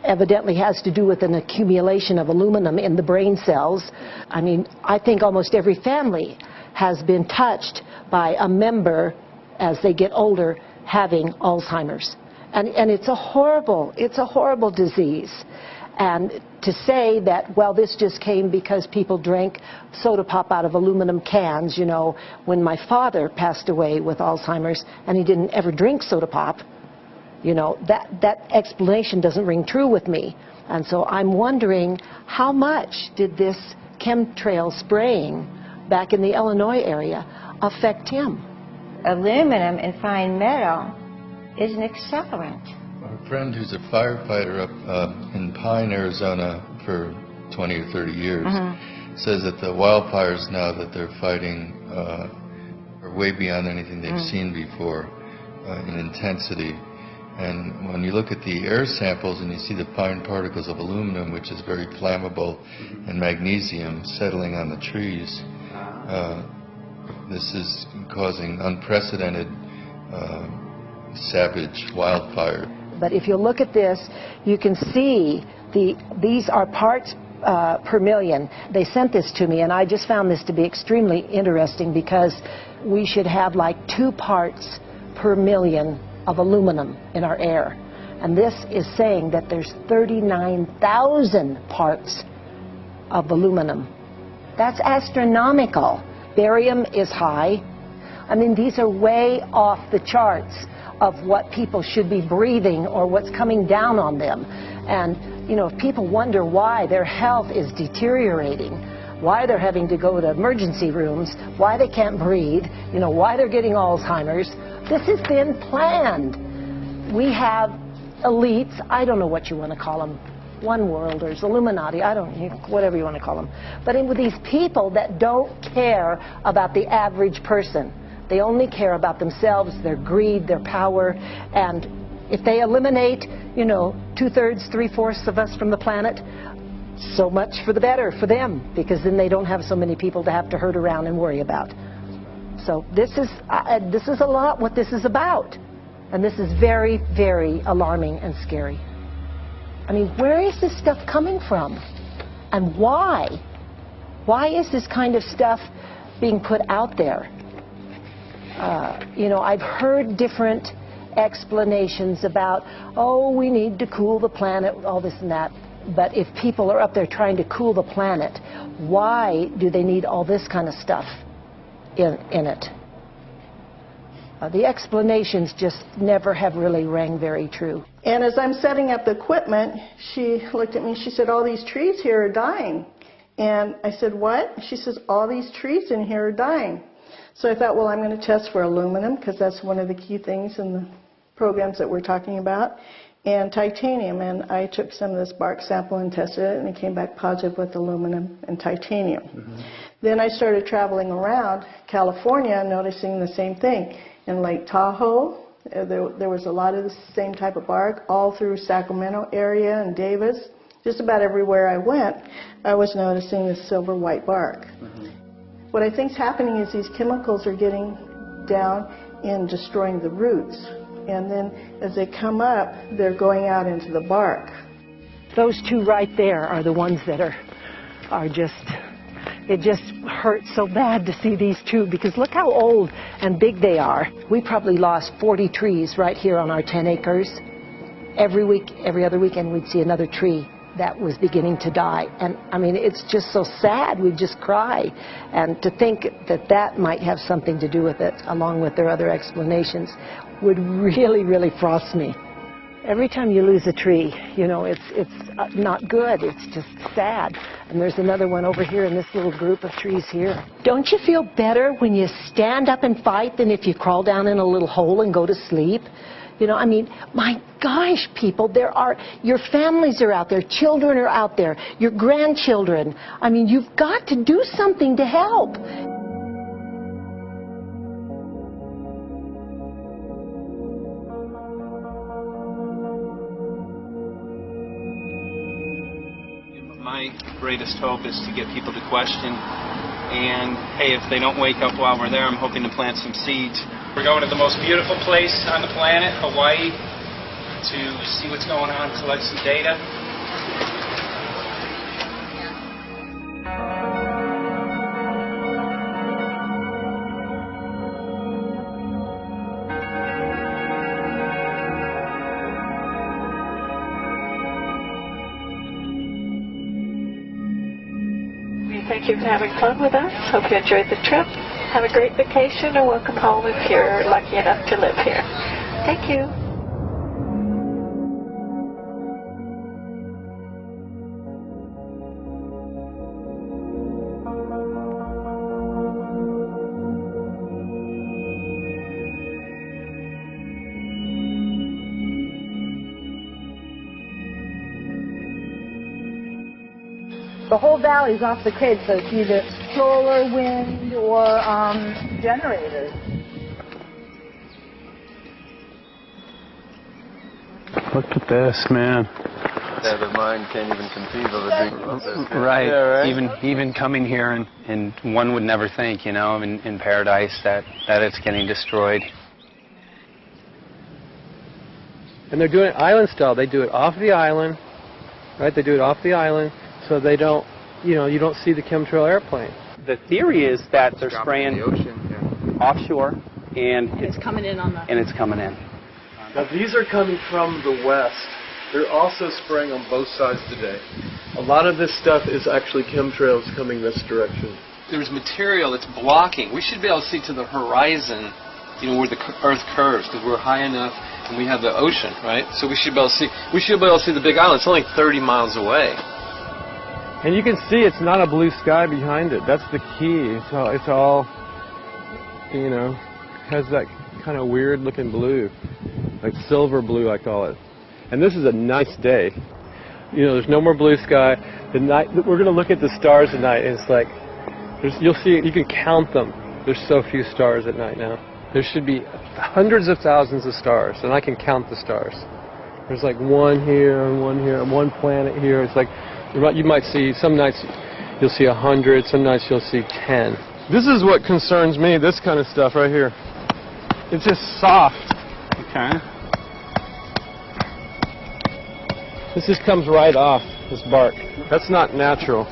[SPEAKER 16] evidently has to do with an accumulation of aluminum in the brain cells. I mean, I think almost every family has been touched by a member as they get older having Alzheimer's. And it's a horrible disease. And to say that, well, this just came because people drank soda pop out of aluminum cans, you know, when my father passed away with Alzheimer's and he didn't ever drink soda pop, you know, that explanation doesn't ring true with me. And so I'm wondering, how much did this chemtrail spraying back in the Illinois area affect him?
[SPEAKER 19] Aluminum and fine metal is an accelerant.
[SPEAKER 1] friend who's a firefighter up in Pine, Arizona for 20 or 30 years says that the wildfires now that they're fighting are way beyond anything they've seen before in intensity. And when you look at the air samples and you see the fine particles of aluminum, which is very flammable, and magnesium settling on the trees, this is causing unprecedented savage wildfire.
[SPEAKER 16] But if you look at this, you can see these are parts per million. They sent this to me, and I just found this to be extremely interesting because we should have like 2 parts per million of aluminum in our air. And this is saying that there's 39,000 parts of aluminum. That's astronomical. Barium is high. I mean, these are way off the charts of what people should be breathing or what's coming down on them. And, you know, if people wonder why their health is deteriorating, why they're having to go to emergency rooms, why they can't breathe, you know, why they're getting Alzheimer's, this has been planned. We have elites, I don't know what you want to call them, one worlders, Illuminati, I don't know, whatever you want to call them. But with these people that don't care about the average person. They only care about themselves, their greed, their power, and if they eliminate, you know, 2/3, 3/4 of us from the planet, so much for the better for them, because then they don't have so many people to have to herd around and worry about. So this is a lot what this is about. And this is very, very alarming and scary. I mean, where is this stuff coming from? And why? Why is this kind of stuff being put out there? You know, I've heard different explanations about, oh, we need to cool the planet, all this and that. But if people are up there trying to cool the planet, why do they need all this kind of stuff in it? The explanations just never have really rang very true.
[SPEAKER 2] And as I'm setting up the equipment, she looked at me, she said, all these trees here are dying. And I said, what? She says, all these trees in here are dying. So I thought, well, I'm going to test for aluminum, because that's one of the key things in the programs that we're talking about, and titanium. And I took some of this bark sample and tested it, and it came back positive with aluminum and titanium. Then I started traveling around California, noticing the same thing. In Lake Tahoe, there was a lot of the same type of bark, all through Sacramento area and Davis. Just about everywhere I went, I was noticing this silver white bark. What I think is happening is these chemicals are getting down and destroying the roots. And then as they come up, they're going out into the bark.
[SPEAKER 16] Those 2 right there are the ones that are just, it just hurts so bad to see these 2, because look how old and big they are. We probably lost 40 trees right here on our 10 acres. Every week, every other weekend, we'd see another tree that was beginning to die. And I mean, it's just so sad, we'd just cry. And to think that that might have something to do with it, along with their other explanations, would really, really frost me. Every time you lose a tree, you know, it's not good, it's just sad. And there's another one over here in this little group of trees here. Don't you feel better when you stand up and fight than if you crawl down in a little hole and go to sleep? You know, I mean, my gosh, people, your families are out there, children are out there, your grandchildren. I mean, you've got to do something to help.
[SPEAKER 4] My greatest hope is to get people to question. And, hey, if they don't wake up while we're there, I'm hoping to plant some seeds. We're going to the most beautiful place on the planet, Hawaii, to see what's going on, collect some data.
[SPEAKER 19] Thank you for having fun with us. Hope you enjoyed the trip. Have a great vacation and welcome home if you're lucky enough to live here. Thank you.
[SPEAKER 16] The whole valley's off the grid, so it's either solar, wind, or generators.
[SPEAKER 21] Look at this, man.
[SPEAKER 1] Yeah, the mind can't even conceive of a dream of this.
[SPEAKER 21] Right.
[SPEAKER 1] Yeah, right.
[SPEAKER 21] Even coming here, and one would never think, you know, in paradise that it's getting destroyed.
[SPEAKER 5] And they're doing it island style. They do it off the island, right? They do it off the island, so they don't, you know, you don't see the chemtrail airplane.
[SPEAKER 8] The theory is that they're spraying offshore, and
[SPEAKER 6] it's coming in on the.
[SPEAKER 8] And it's coming in.
[SPEAKER 7] Now these are coming from the west. They're also spraying on both sides today. A lot of this stuff is actually chemtrails coming this direction.
[SPEAKER 10] There's material that's blocking. We should be able to see to the horizon, you know, where the Earth curves, because we're high enough and we have the ocean, right? So we should be able to see. We should be able to see the Big Island. It's only 30 miles away.
[SPEAKER 5] And you can see it's not a blue sky behind it. That's the key. It's all, you know, has that kind of weird looking blue, like silver blue, I call it. And this is a nice day. You know, there's no more blue sky. The night we're going to look at the stars at night, and it's like you'll see. You can count them. There's so few stars at night now. There should be hundreds of thousands of stars, and I can count the stars. There's like one here and one planet here. It's like you might see some nights you'll see 100, some nights you'll see 10. This is what concerns me. This kind of stuff right here. It's just soft.
[SPEAKER 8] Okay.
[SPEAKER 5] This just comes right off, this bark. That's not natural.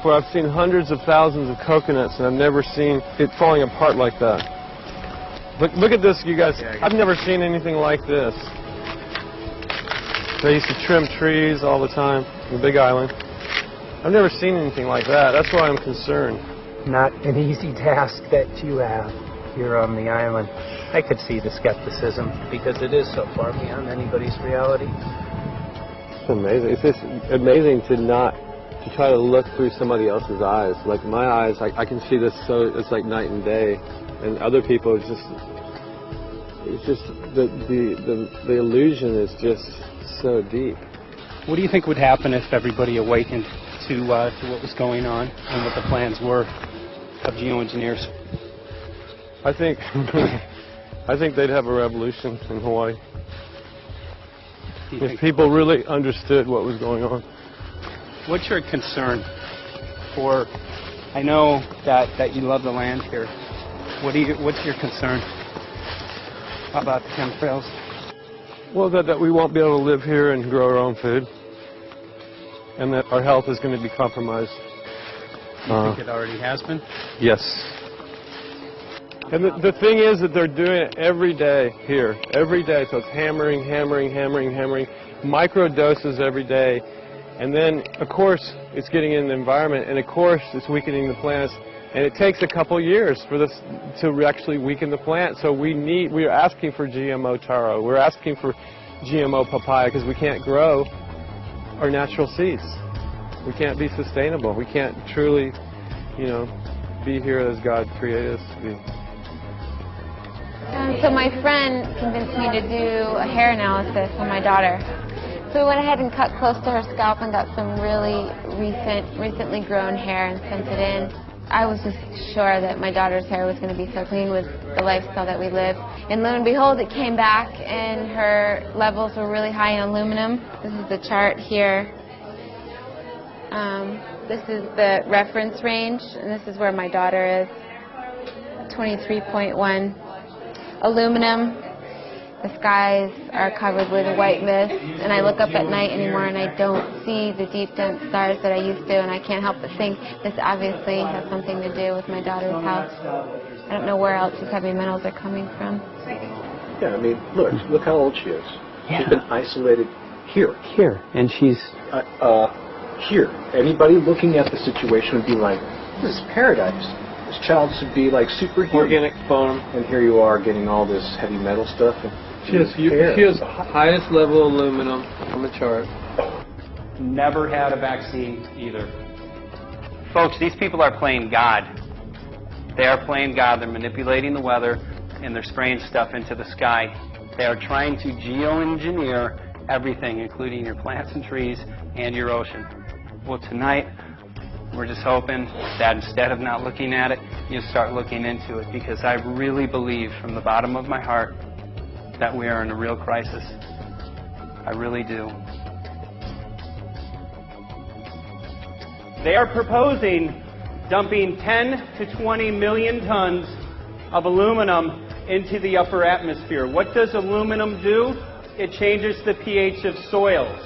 [SPEAKER 5] Where I've seen hundreds of thousands of coconuts and I've never seen it falling apart like that. Look at this, you guys. I've never seen anything like this. They used to trim trees all the time in the Big Island. I've never seen anything like that. That's why I'm concerned.
[SPEAKER 3] Not an easy task that you have here on the island. I could see the skepticism because it is so far beyond anybody's reality.
[SPEAKER 5] It's amazing. It's just amazing to try to look through somebody else's eyes. Like my eyes, I can see this so it's like night and day, and other people it's just the illusion is just so deep.
[SPEAKER 8] What do you think would happen if everybody awakened to what was going on and what the plans were of geoengineers?
[SPEAKER 5] I think they'd have a revolution in Hawaii if people really understood what was going on.
[SPEAKER 8] What's your concern for? I know that you love the land here. What's your concern about the chemtrails?
[SPEAKER 5] Well, that we won't be able to live here and grow our own food, and that our health is going to be compromised.
[SPEAKER 8] You think it already has been?
[SPEAKER 5] Yes. And the thing is that they're doing it every day here, every day. So it's hammering, micro doses every day. And then, of course, it's getting in the environment, and of course, it's weakening the plants. And it takes a couple years for this to actually weaken the plant. So we're asking for GMO taro. We're asking for GMO papaya because we can't grow our natural seeds. We can't be sustainable. We can't truly, you know, be here as God created us to be.
[SPEAKER 20] So my friend convinced me to do a hair analysis on my daughter. So we went ahead and cut close to her scalp and got some really recently grown hair and sent it in. I was just sure that my daughter's hair was going to be so clean with the lifestyle that we live. And lo and behold, it came back and her levels were really high in aluminum. This is the chart here. This is the reference range, and this is where my daughter is, 23.1. Aluminum. The skies are covered with a white mist, and I look up at night anymore and I don't see the deep, dense stars that I used to, and I can't help but think this obviously has something to do with my daughter's health. I don't know where else these heavy metals are coming from.
[SPEAKER 3] Yeah, I mean, look how old she is. Yeah. She's been isolated here.
[SPEAKER 8] Here, and she's...
[SPEAKER 3] here. Anybody looking at the situation would be like, this is paradise. This child should be like superhuman.
[SPEAKER 5] Organic farm.
[SPEAKER 3] And here you are getting all this heavy metal stuff. And
[SPEAKER 5] she has highest level aluminum on the chart.
[SPEAKER 8] Never had a vaccine either. Folks, these people are playing God. They are playing God. They're manipulating the weather and they're spraying stuff into the sky. They are trying to geoengineer
[SPEAKER 21] everything, including your plants and trees and your ocean. Well, tonight, we're just hoping that instead of not looking at it, you start looking into it, because I really believe from the bottom of my heart that we are in a real crisis. I really do. They are proposing dumping 10 to 20 million tons of aluminum into the upper atmosphere. What does aluminum do? It changes the pH of soils,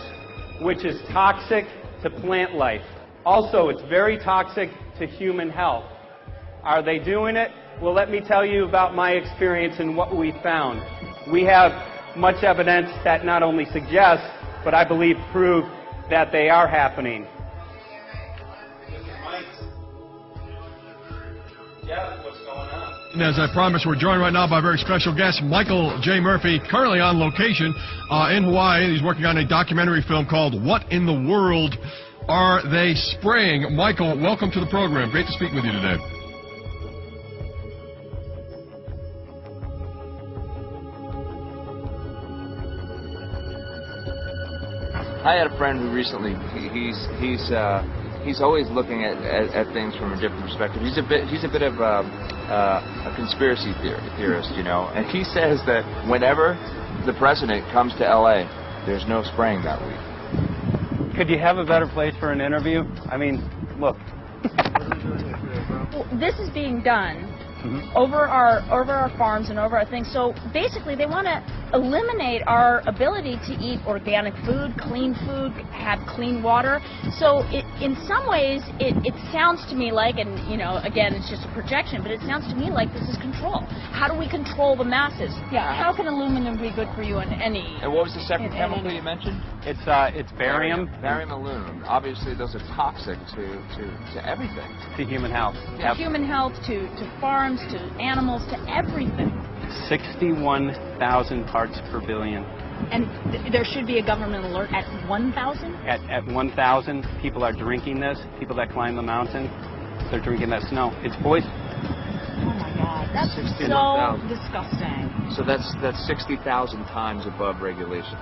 [SPEAKER 21] which is toxic to plant life. Also, it's very toxic to human health. Are they doing it? Well, let me tell you about my experience and what we found. We have much evidence that not only suggests, but I believe prove that they are happening. What's going on?
[SPEAKER 6] And as I promised, we're joined right now by a very special guest, Michael J. Murphy, currently on location in Hawaii. He's working on a documentary film called What in the World Are They Spraying? Michael, welcome to the program. Great to speak with you today.
[SPEAKER 11] I had a friend who recently, he's always looking at things from a different perspective. He's a bit of a conspiracy theorist, you know, and he says that whenever the president comes to L.A., there's no spraying that week.
[SPEAKER 21] Could you have a better place for an interview? I mean, look.
[SPEAKER 12] Well, this is being done over our farms and over our things. So basically, they want to eliminate our ability to eat organic food, have clean water. So in some ways, it sounds to me like, and you know, again, it's just a projection, but it sounds to me like this is control. How do we control the masses? Yeah. How can aluminum be good for you in any?
[SPEAKER 11] And what was the second chemical you mentioned?
[SPEAKER 21] It's barium.
[SPEAKER 11] Barium aluminum. Obviously, those are toxic to everything.
[SPEAKER 21] To human health.
[SPEAKER 12] To human health, to farms, to animals, to everything.
[SPEAKER 21] 61,000 parts per billion.
[SPEAKER 12] And there should be a government alert at 1,000?
[SPEAKER 21] At 1,000, people are drinking this. People that climb the mountain, they're drinking that snow. It's poison.
[SPEAKER 12] Oh my God, that's so disgusting.
[SPEAKER 11] So that's 60,000 times above regulation.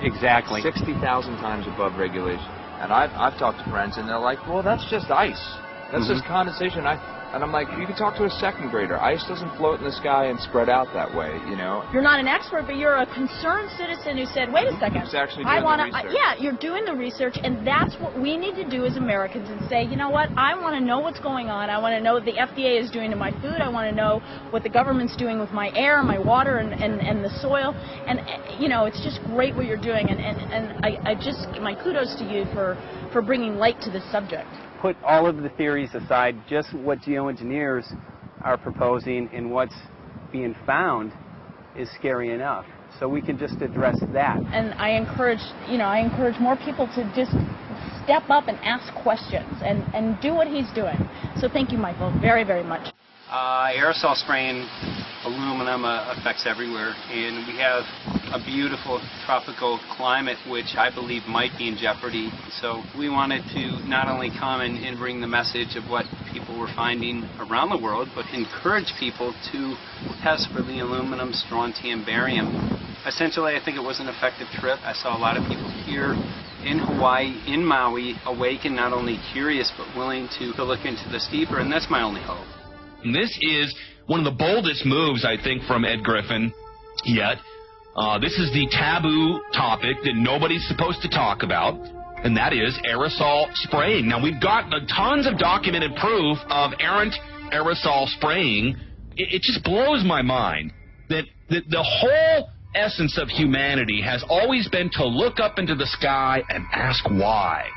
[SPEAKER 21] Exactly.
[SPEAKER 11] 60,000 times above regulation. And I've talked to friends, and they're like, well, that's just ice. That's just condensation. And I'm like, you can talk to a second grader. Ice doesn't float in the sky and spread out that way, you know.
[SPEAKER 12] You're not an expert, but you're a concerned citizen who said, wait a second.
[SPEAKER 11] Who's actually doing the research.
[SPEAKER 12] Yeah, you're doing the research, and that's what we need to do as Americans and say, you know what, I want to know what's going on. I want to know what the FDA is doing to my food. I want to know what the government's doing with my air, my water, and the soil. And, you know, it's just great what you're doing, and I just, my kudos to you for bringing light to this subject.
[SPEAKER 21] Put all of the theories aside, just what geoengineers are proposing and what's being found is scary enough. So we can just address that.
[SPEAKER 12] And I encourage more people to just step up and ask questions and do what he's doing. So thank you, Michael, very, very much.
[SPEAKER 21] Aerosol spraying aluminum affects everywhere, and we have a beautiful tropical climate which I believe might be in jeopardy. So we wanted to not only come and bring the message of what people were finding around the world, but encourage people to test for the aluminum, strontium, barium. Essentially, I think it was an effective trip. I saw a lot of people here in Hawaii, in Maui, awake and not only curious but willing to look into this deeper, and that's my only hope.
[SPEAKER 18] This is one of the boldest moves, I think, from Ed Griffin yet. This is the taboo topic that nobody's supposed to talk about, and that is aerosol spraying. Now, we've got tons of documented proof of errant aerosol spraying. It just blows my mind that the whole essence of humanity has always been to look up into the sky and ask why.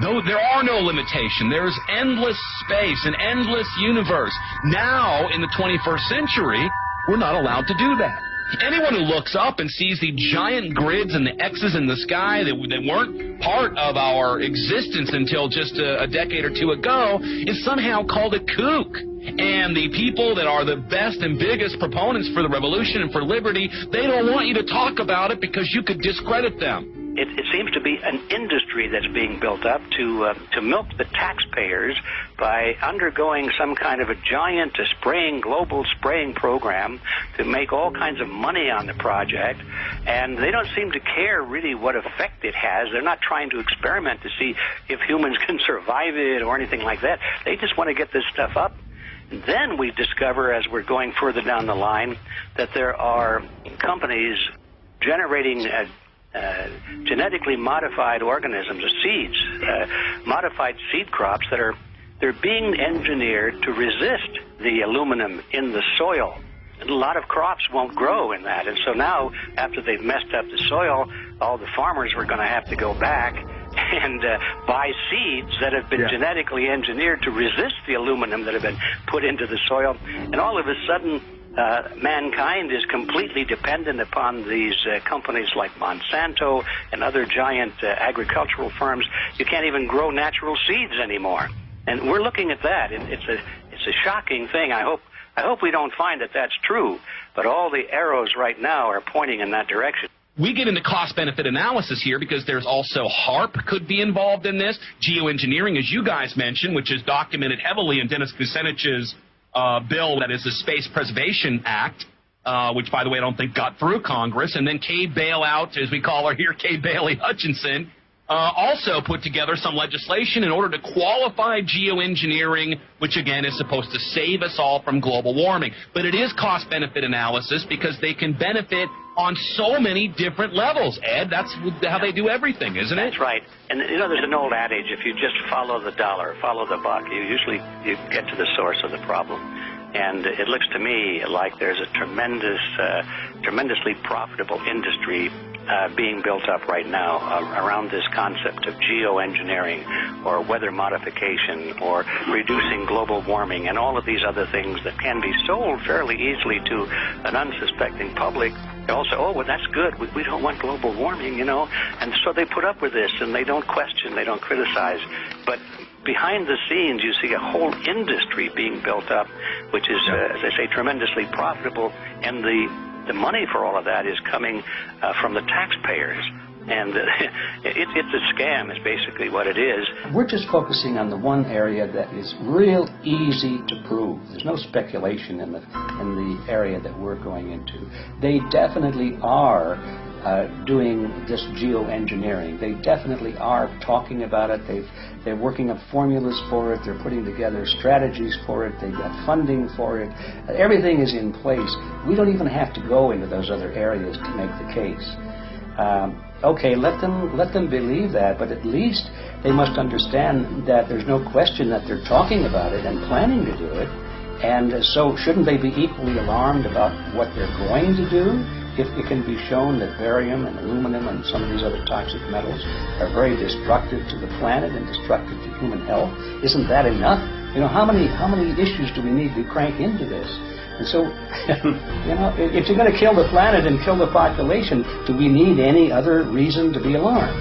[SPEAKER 18] Though there are no limitations, there's endless space, an endless universe. Now, in the 21st century, we're not allowed to do that. Anyone who looks up and sees the giant grids and the X's in the sky that weren't part of our existence until just a decade or two ago is somehow called a kook. And the people that are the best and biggest proponents for the revolution and for liberty, they don't want you to talk about it because you could discredit them.
[SPEAKER 3] it seems to be an industry that's being built up to milk the taxpayers by undergoing some kind of a giant global spraying program to make all kinds of money on the project. And they don't seem to care really what effect it has. They're not trying to experiment to see if humans can survive it or anything like that. They just want to get this stuff up. And then we discover, as we're going further down the line, that there are companies generating genetically modified organisms, or seeds, modified seed crops they're being engineered to resist the aluminum in the soil. And a lot of crops won't grow in that. And so now, after they've messed up the soil, all the farmers were going to have to go back and buy seeds that have been genetically engineered to resist the aluminum that have been put into the soil. And all of a sudden, mankind is completely dependent upon these companies like Monsanto and other giant agricultural firms. You can't even grow natural seeds anymore. And we're looking at that. It's a shocking thing. I hope we don't find that that's true. But all the arrows right now are pointing in that direction.
[SPEAKER 18] We get into cost-benefit analysis here because there's also HARP could be involved in this. Geoengineering, as you guys mentioned, which is documented heavily in Dennis Kucinich's bill, that is the Space Preservation Act, which, by the way, I don't think got through Congress. And then Kay Bailout, as we call her here, Kay Bailey Hutchinson, also put together some legislation in order to qualify geoengineering, which, again, is supposed to save us all from global warming. But it is cost-benefit analysis because they can benefit on so many different levels. Ed, that's how they do everything, isn't it?
[SPEAKER 3] That's right. And, you know, there's an old adage, if you just follow the dollar, follow the buck, you get to the source of the problem. And it looks to me like there's a tremendously profitable industry being built up right now around this concept of geoengineering or weather modification or reducing global warming and all of these other things that can be sold fairly easily to an unsuspecting public. They all say, oh, well, that's good. We don't want global warming, you know. And so they put up with this, and they don't question, they don't criticize. But behind the scenes, you see a whole industry being built up, which is, as I say, tremendously profitable. And the money for all of that is coming from the taxpayers. And it's a scam, is basically what it is. We're just focusing on the one area that is real easy to prove. There's no speculation in the area that we're going into. They definitely are doing this geoengineering. They definitely are talking about it. They're working up formulas for it. They're putting together strategies for it. They've got funding for it. Everything is in place. We don't even have to go into those other areas to make the case. Okay, let them believe that, but at least they must understand that there's no question that they're talking about it and planning to do it. And so shouldn't they be equally alarmed about what they're going to do if it can be shown that barium and aluminum and some of these other toxic metals are very destructive to the planet and destructive to human health? Isn't that enough? You know, how many issues do we need to crank into this? And so, you know, if you're going to kill the planet and kill the population, do we need any other reason to be alarmed?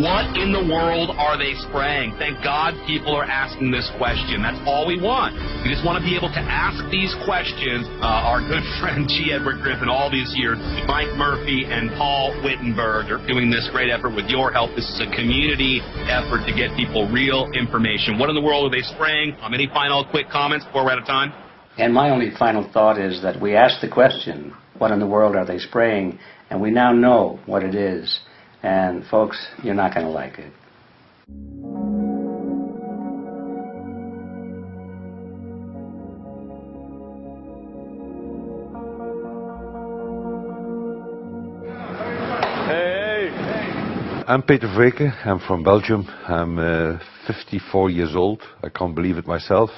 [SPEAKER 18] What in the world are they spraying? Thank God people are asking this question. That's all we want. We just want to be able to ask these questions. Our good friend G. Edward Griffin, all these years, Mike Murphy and Paul Wittenberg are doing this great effort with your help. This is a community effort to get people real information. What in the world are they spraying? Any final quick comments before we're out of time?
[SPEAKER 3] And my only final thought is that we asked the question, what in the world are they spraying? And we now know what it is. And folks, you're not going to like it.
[SPEAKER 9] I'm Peter Vreke. I'm from Belgium. I'm 54 years old. I can't believe it myself.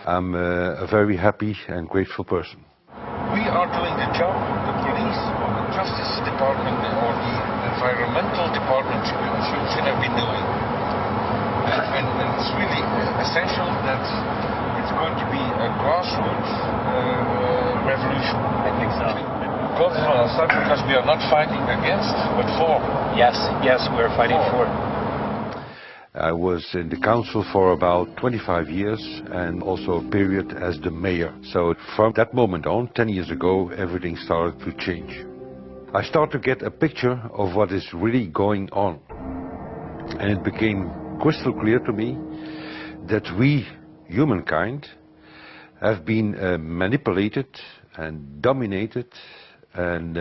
[SPEAKER 9] I'm a very happy and grateful person.
[SPEAKER 13] We are doing the job the police or the Justice Department or the Environmental Department should have been doing. And it's really essential that it's going to be a grassroots revolution. I think so. Because we are not fighting against, but for.
[SPEAKER 8] Yes, we're fighting for.
[SPEAKER 9] I was in the council for about 25 years and also a period as the mayor. So from that moment on, 10 years ago, everything started to change. I start to get a picture of what is really going on. And it became crystal clear to me that we, humankind, have been manipulated and dominated and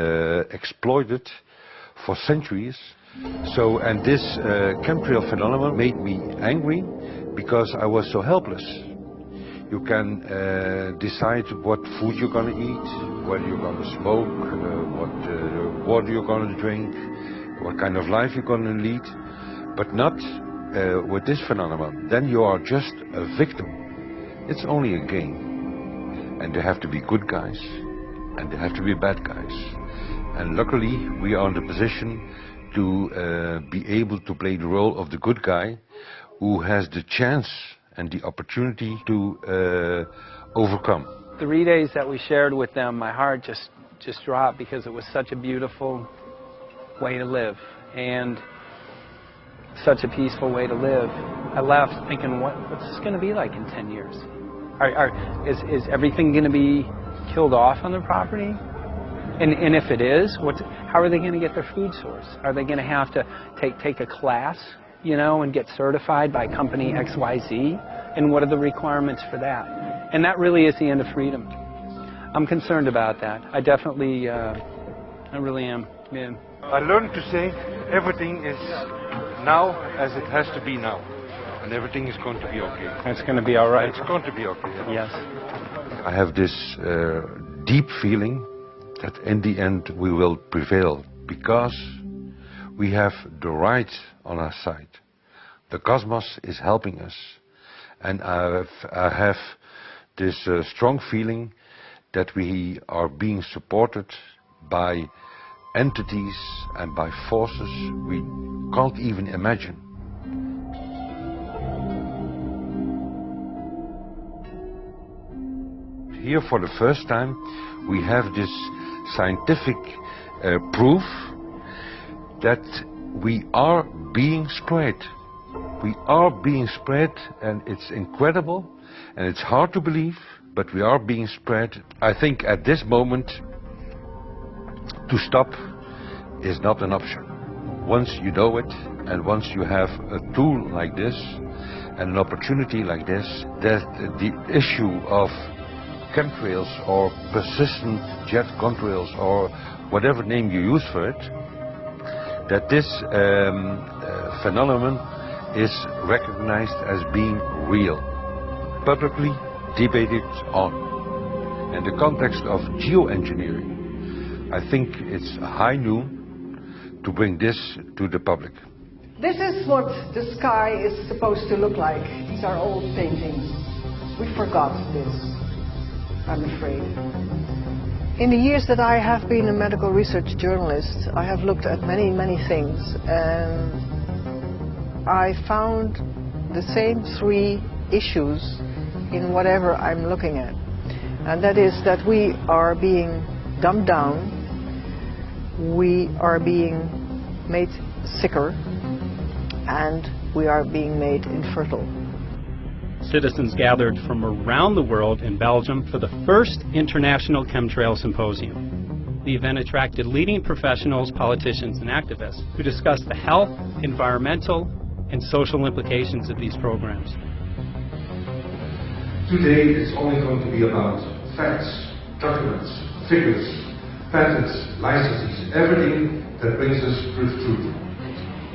[SPEAKER 9] exploited for centuries. So, and this chemtrail phenomenon made me angry because I was so helpless. You can decide what food you're going to eat, whether you're going to smoke, what water you're going to drink, what kind of life you're going to lead, but not with this phenomenon. Then you are just a victim. It's only a game. And there have to be good guys, and there have to be bad guys. And luckily, we are in the position to be able to play the role of the good guy who has the chance and the opportunity to overcome.
[SPEAKER 21] 3 days that we shared with them, my heart just dropped because it was such a beautiful way to live and such a peaceful way to live. I left thinking, what's this going to be like in 10 years? Is everything going to be killed off on the property? And if it is, how are they going to get their food source? Are they going to have to take a class, you know, and get certified by company XYZ? And what are the requirements for that? And that really is the end of freedom. I'm concerned about that. I definitely, I really am. Yeah.
[SPEAKER 9] I learned to say everything is now as it has to be now. And everything is going to be okay.
[SPEAKER 21] It's going to be all right.
[SPEAKER 9] It's going to be okay.
[SPEAKER 21] Yes.
[SPEAKER 9] I have this deep feeling that in the end we will prevail because we have the right on our side. The cosmos is helping us. And I have this strong feeling that we are being supported by entities and by forces we can't even imagine. Here for the first time we have this scientific proof that we are being spread. We are being spread, and it's incredible and it's hard to believe, but we are being spread. I think at this moment to stop is not an option. Once you know it and once you have a tool like this and an opportunity like this, that the issue of chemtrails or persistent jet contrails or whatever name you use for it, that this phenomenon is recognized as being real, publicly debated on. In the context of geoengineering, I think it's high noon to bring this to the public.
[SPEAKER 14] This is what the sky is supposed to look like. These are old paintings. We forgot this, I'm afraid. In the years that I have been a medical research journalist, I have looked at many, many things, and I found the same three issues in whatever I'm looking at. And that is that we are being dumbed down, we are being made sicker, and we are being made infertile.
[SPEAKER 8] Citizens gathered from around the world in Belgium for the first International Chemtrail Symposium. The event attracted leading professionals, politicians, and activists who discussed the health, environmental, and social implications of these programs.
[SPEAKER 15] Today it's only going to be about facts, documents, figures, patents, licenses, everything that brings us to the truth.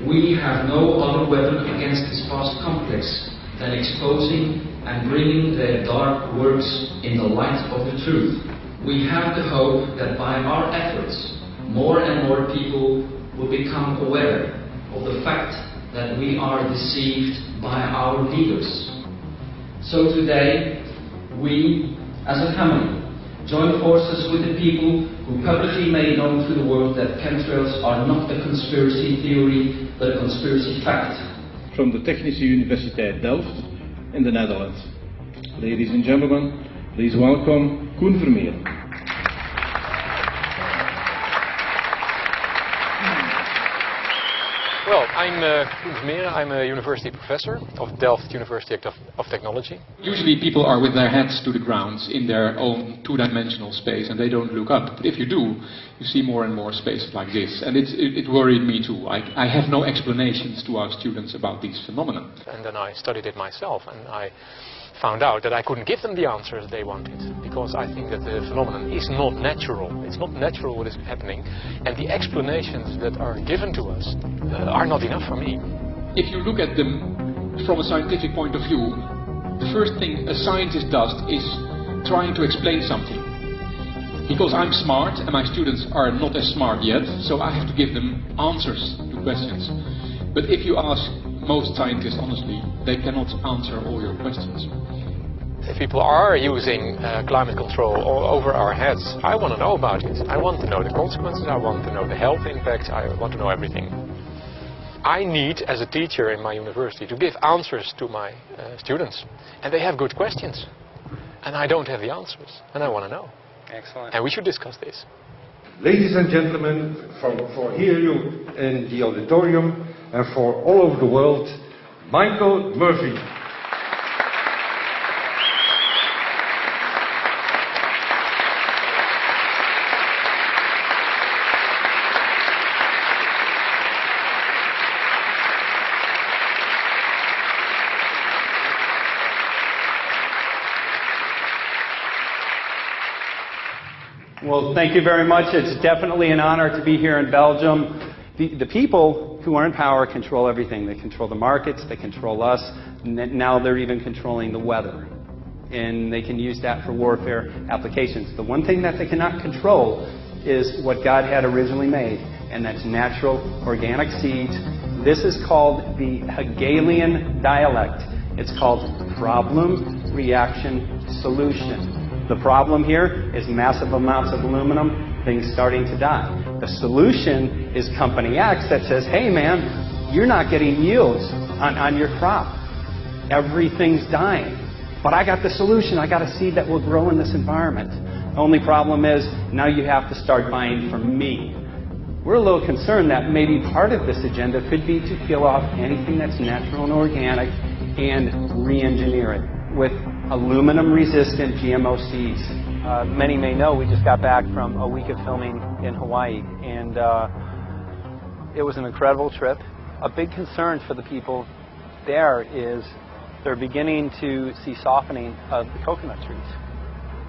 [SPEAKER 22] We have no other weapon against this vast complex than exposing and bringing their dark works in the light of the truth. We have the hope that by our efforts, more and more people will become aware of the fact that we are deceived by our leaders. So today, we, as a family, join forces with the people who publicly made known to the world that chemtrails are not a conspiracy theory, but a conspiracy fact.
[SPEAKER 23] From the Technische Universiteit Delft in the Netherlands. Ladies and gentlemen, please welcome Koen Vermeer.
[SPEAKER 2] Well, I'm Koen Vermeeren. I'm a university professor of Delft University of Technology.
[SPEAKER 4] Usually people are with their heads to the ground in their own two-dimensional space and they don't look up. But if you do, you see more and more spaces like this. And it worried me too. I have no explanations to our students about these phenomena.
[SPEAKER 2] And then I studied it myself, and I found out that I couldn't give them the answers they wanted, because I think that the phenomenon is not natural. It's not natural what is happening, and the explanations that are given to us are not enough for me.
[SPEAKER 4] If you look at them from a scientific point of view, the first thing a scientist does is trying to explain something. Because I'm smart and my students are not as smart yet, so I have to give them answers to questions. But if you ask most scientists honestly, they cannot answer all your questions.
[SPEAKER 2] If people are using climate control all over our heads, I want to know about it. I want to know the consequences, I want to know the health impacts, I want to know everything. I need, as a teacher in my university, to give answers to my students. And they have good questions. And I don't have the answers. And I want to know.
[SPEAKER 21] Excellent.
[SPEAKER 2] And we should discuss this.
[SPEAKER 15] Ladies and gentlemen, for here you in the auditorium and for all over the world, Michael Murphy.
[SPEAKER 21] Well, thank you very much. It's definitely an honor to be here in Belgium. The people who are in power control everything. They control the markets, they control us, and now they're even controlling the weather. And they can use that for warfare applications. The one thing that they cannot control is what God had originally made, and that's natural organic seeds. This is called the Hegelian dialect. It's called problem, reaction, solution. The problem here is massive amounts of aluminum, things starting to die. The solution is Company X that says, hey man, you're not getting yields on your crop. Everything's dying. But I got the solution. I got a seed that will grow in this environment. The only problem is now you have to start buying from me. We're a little concerned that maybe part of this agenda could be to kill off anything that's natural and organic and re-engineer it with aluminum-resistant GMO seeds. Many may know we just got back from a week of filming in Hawaii, and it was an incredible trip. A big concern for the people there is they're beginning to see softening of the coconut trees.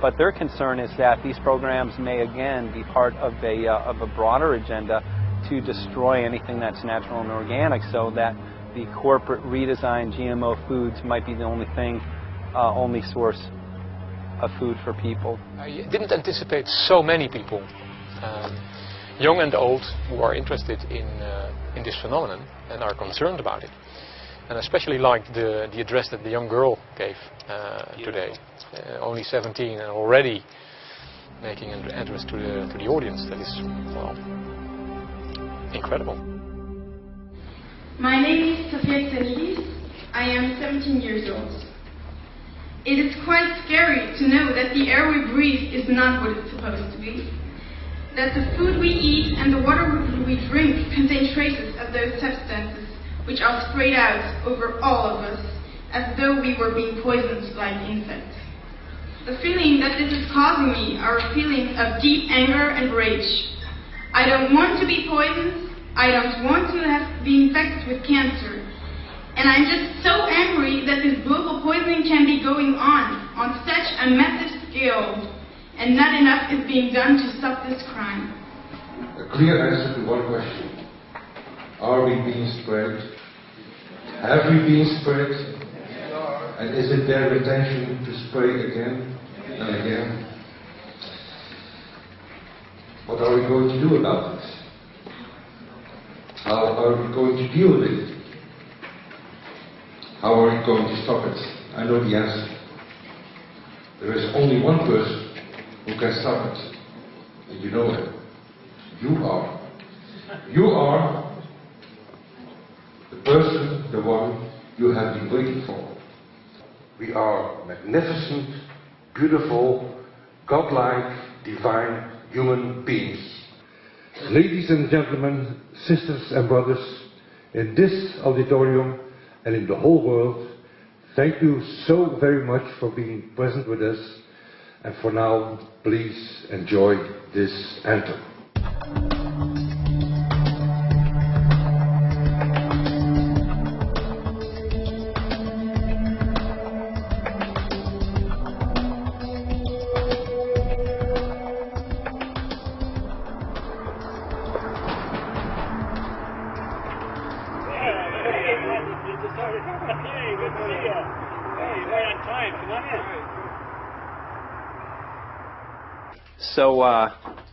[SPEAKER 21] But their concern is that these programs may again be part of a broader agenda to destroy anything that's natural and organic, so that the corporate redesigned GMO foods might be the only thing, only source of food for people.
[SPEAKER 2] I didn't anticipate so many people, young and old, who are interested in this phenomenon and are concerned about it. And I especially liked the address that the young girl gave today. Only 17 and already making an address to the audience. That is, well, incredible.
[SPEAKER 17] My name is Sofia Tsanidis. I am 17 years old. It is quite scary to know that the air we breathe is not what it's supposed to be. That the food we eat and the water we drink contain traces of those substances which are sprayed out over all of us as though we were being poisoned like insects. The feeling that this is causing me are a feeling of deep anger and rage. I don't want to be poisoned. I don't want to be infected with cancer. And I'm just so angry that this global poisoning can be going on such a massive scale, and not enough is being done to stop this crime.
[SPEAKER 15] A clear answer to one question. Are we being sprayed? Have we been sprayed? And is it their intention to spray again and again? What are we going to do about this? How are we going to deal with it? How are we going to stop it? I know the answer. There is only one person who can stop it. And you know it. You are. You are the person, the one you have been waiting for. We are magnificent, beautiful, godlike, divine human beings. Ladies and gentlemen, sisters and brothers, in this auditorium and in the whole world, thank you so very much for being present with us. And for now, please enjoy this anthem.
[SPEAKER 3] So,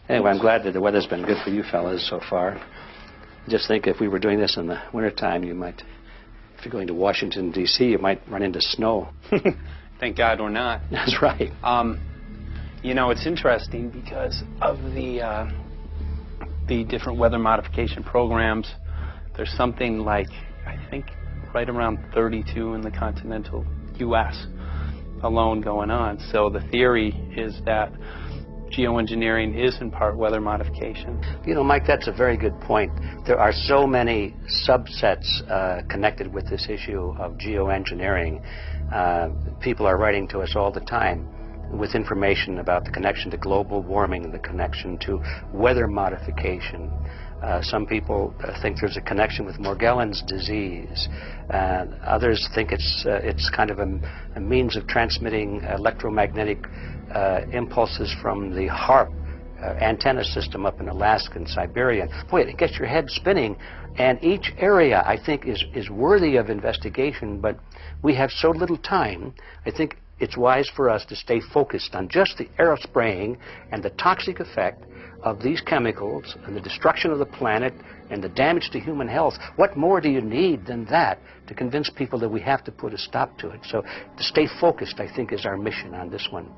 [SPEAKER 3] anyway, I'm glad that the weather's been good for you fellas so far. Just think if we were doing this in the wintertime, you might, if you're going to Washington, D.C., you might run into snow.
[SPEAKER 21] Thank God we're not.
[SPEAKER 3] That's right.
[SPEAKER 21] You know, it's interesting because of the different weather modification programs. There's something like, I think, right around 32 in the continental U.S. alone going on. So the theory is that geoengineering is in part weather modification.
[SPEAKER 3] You know, Mike, that's a very good point. There are so many subsets connected with this issue of geoengineering. People are writing to us all the time with information about the connection to global warming and the connection to weather modification. Some people think there's a connection with Morgellons disease. Others think it's kind of a means of transmitting electromagnetic impulses from the HAARP antenna system up in Alaska and Siberia. Boy, it gets your head spinning. And each area, I think, is worthy of investigation, but we have so little time. I think it's wise for us to stay focused on just the aerospraying and the toxic effect of these chemicals and the destruction of the planet and the damage to human health. What more do you need than that to convince people that we have to put a stop to it? So to stay focused, I think, is our mission on this one.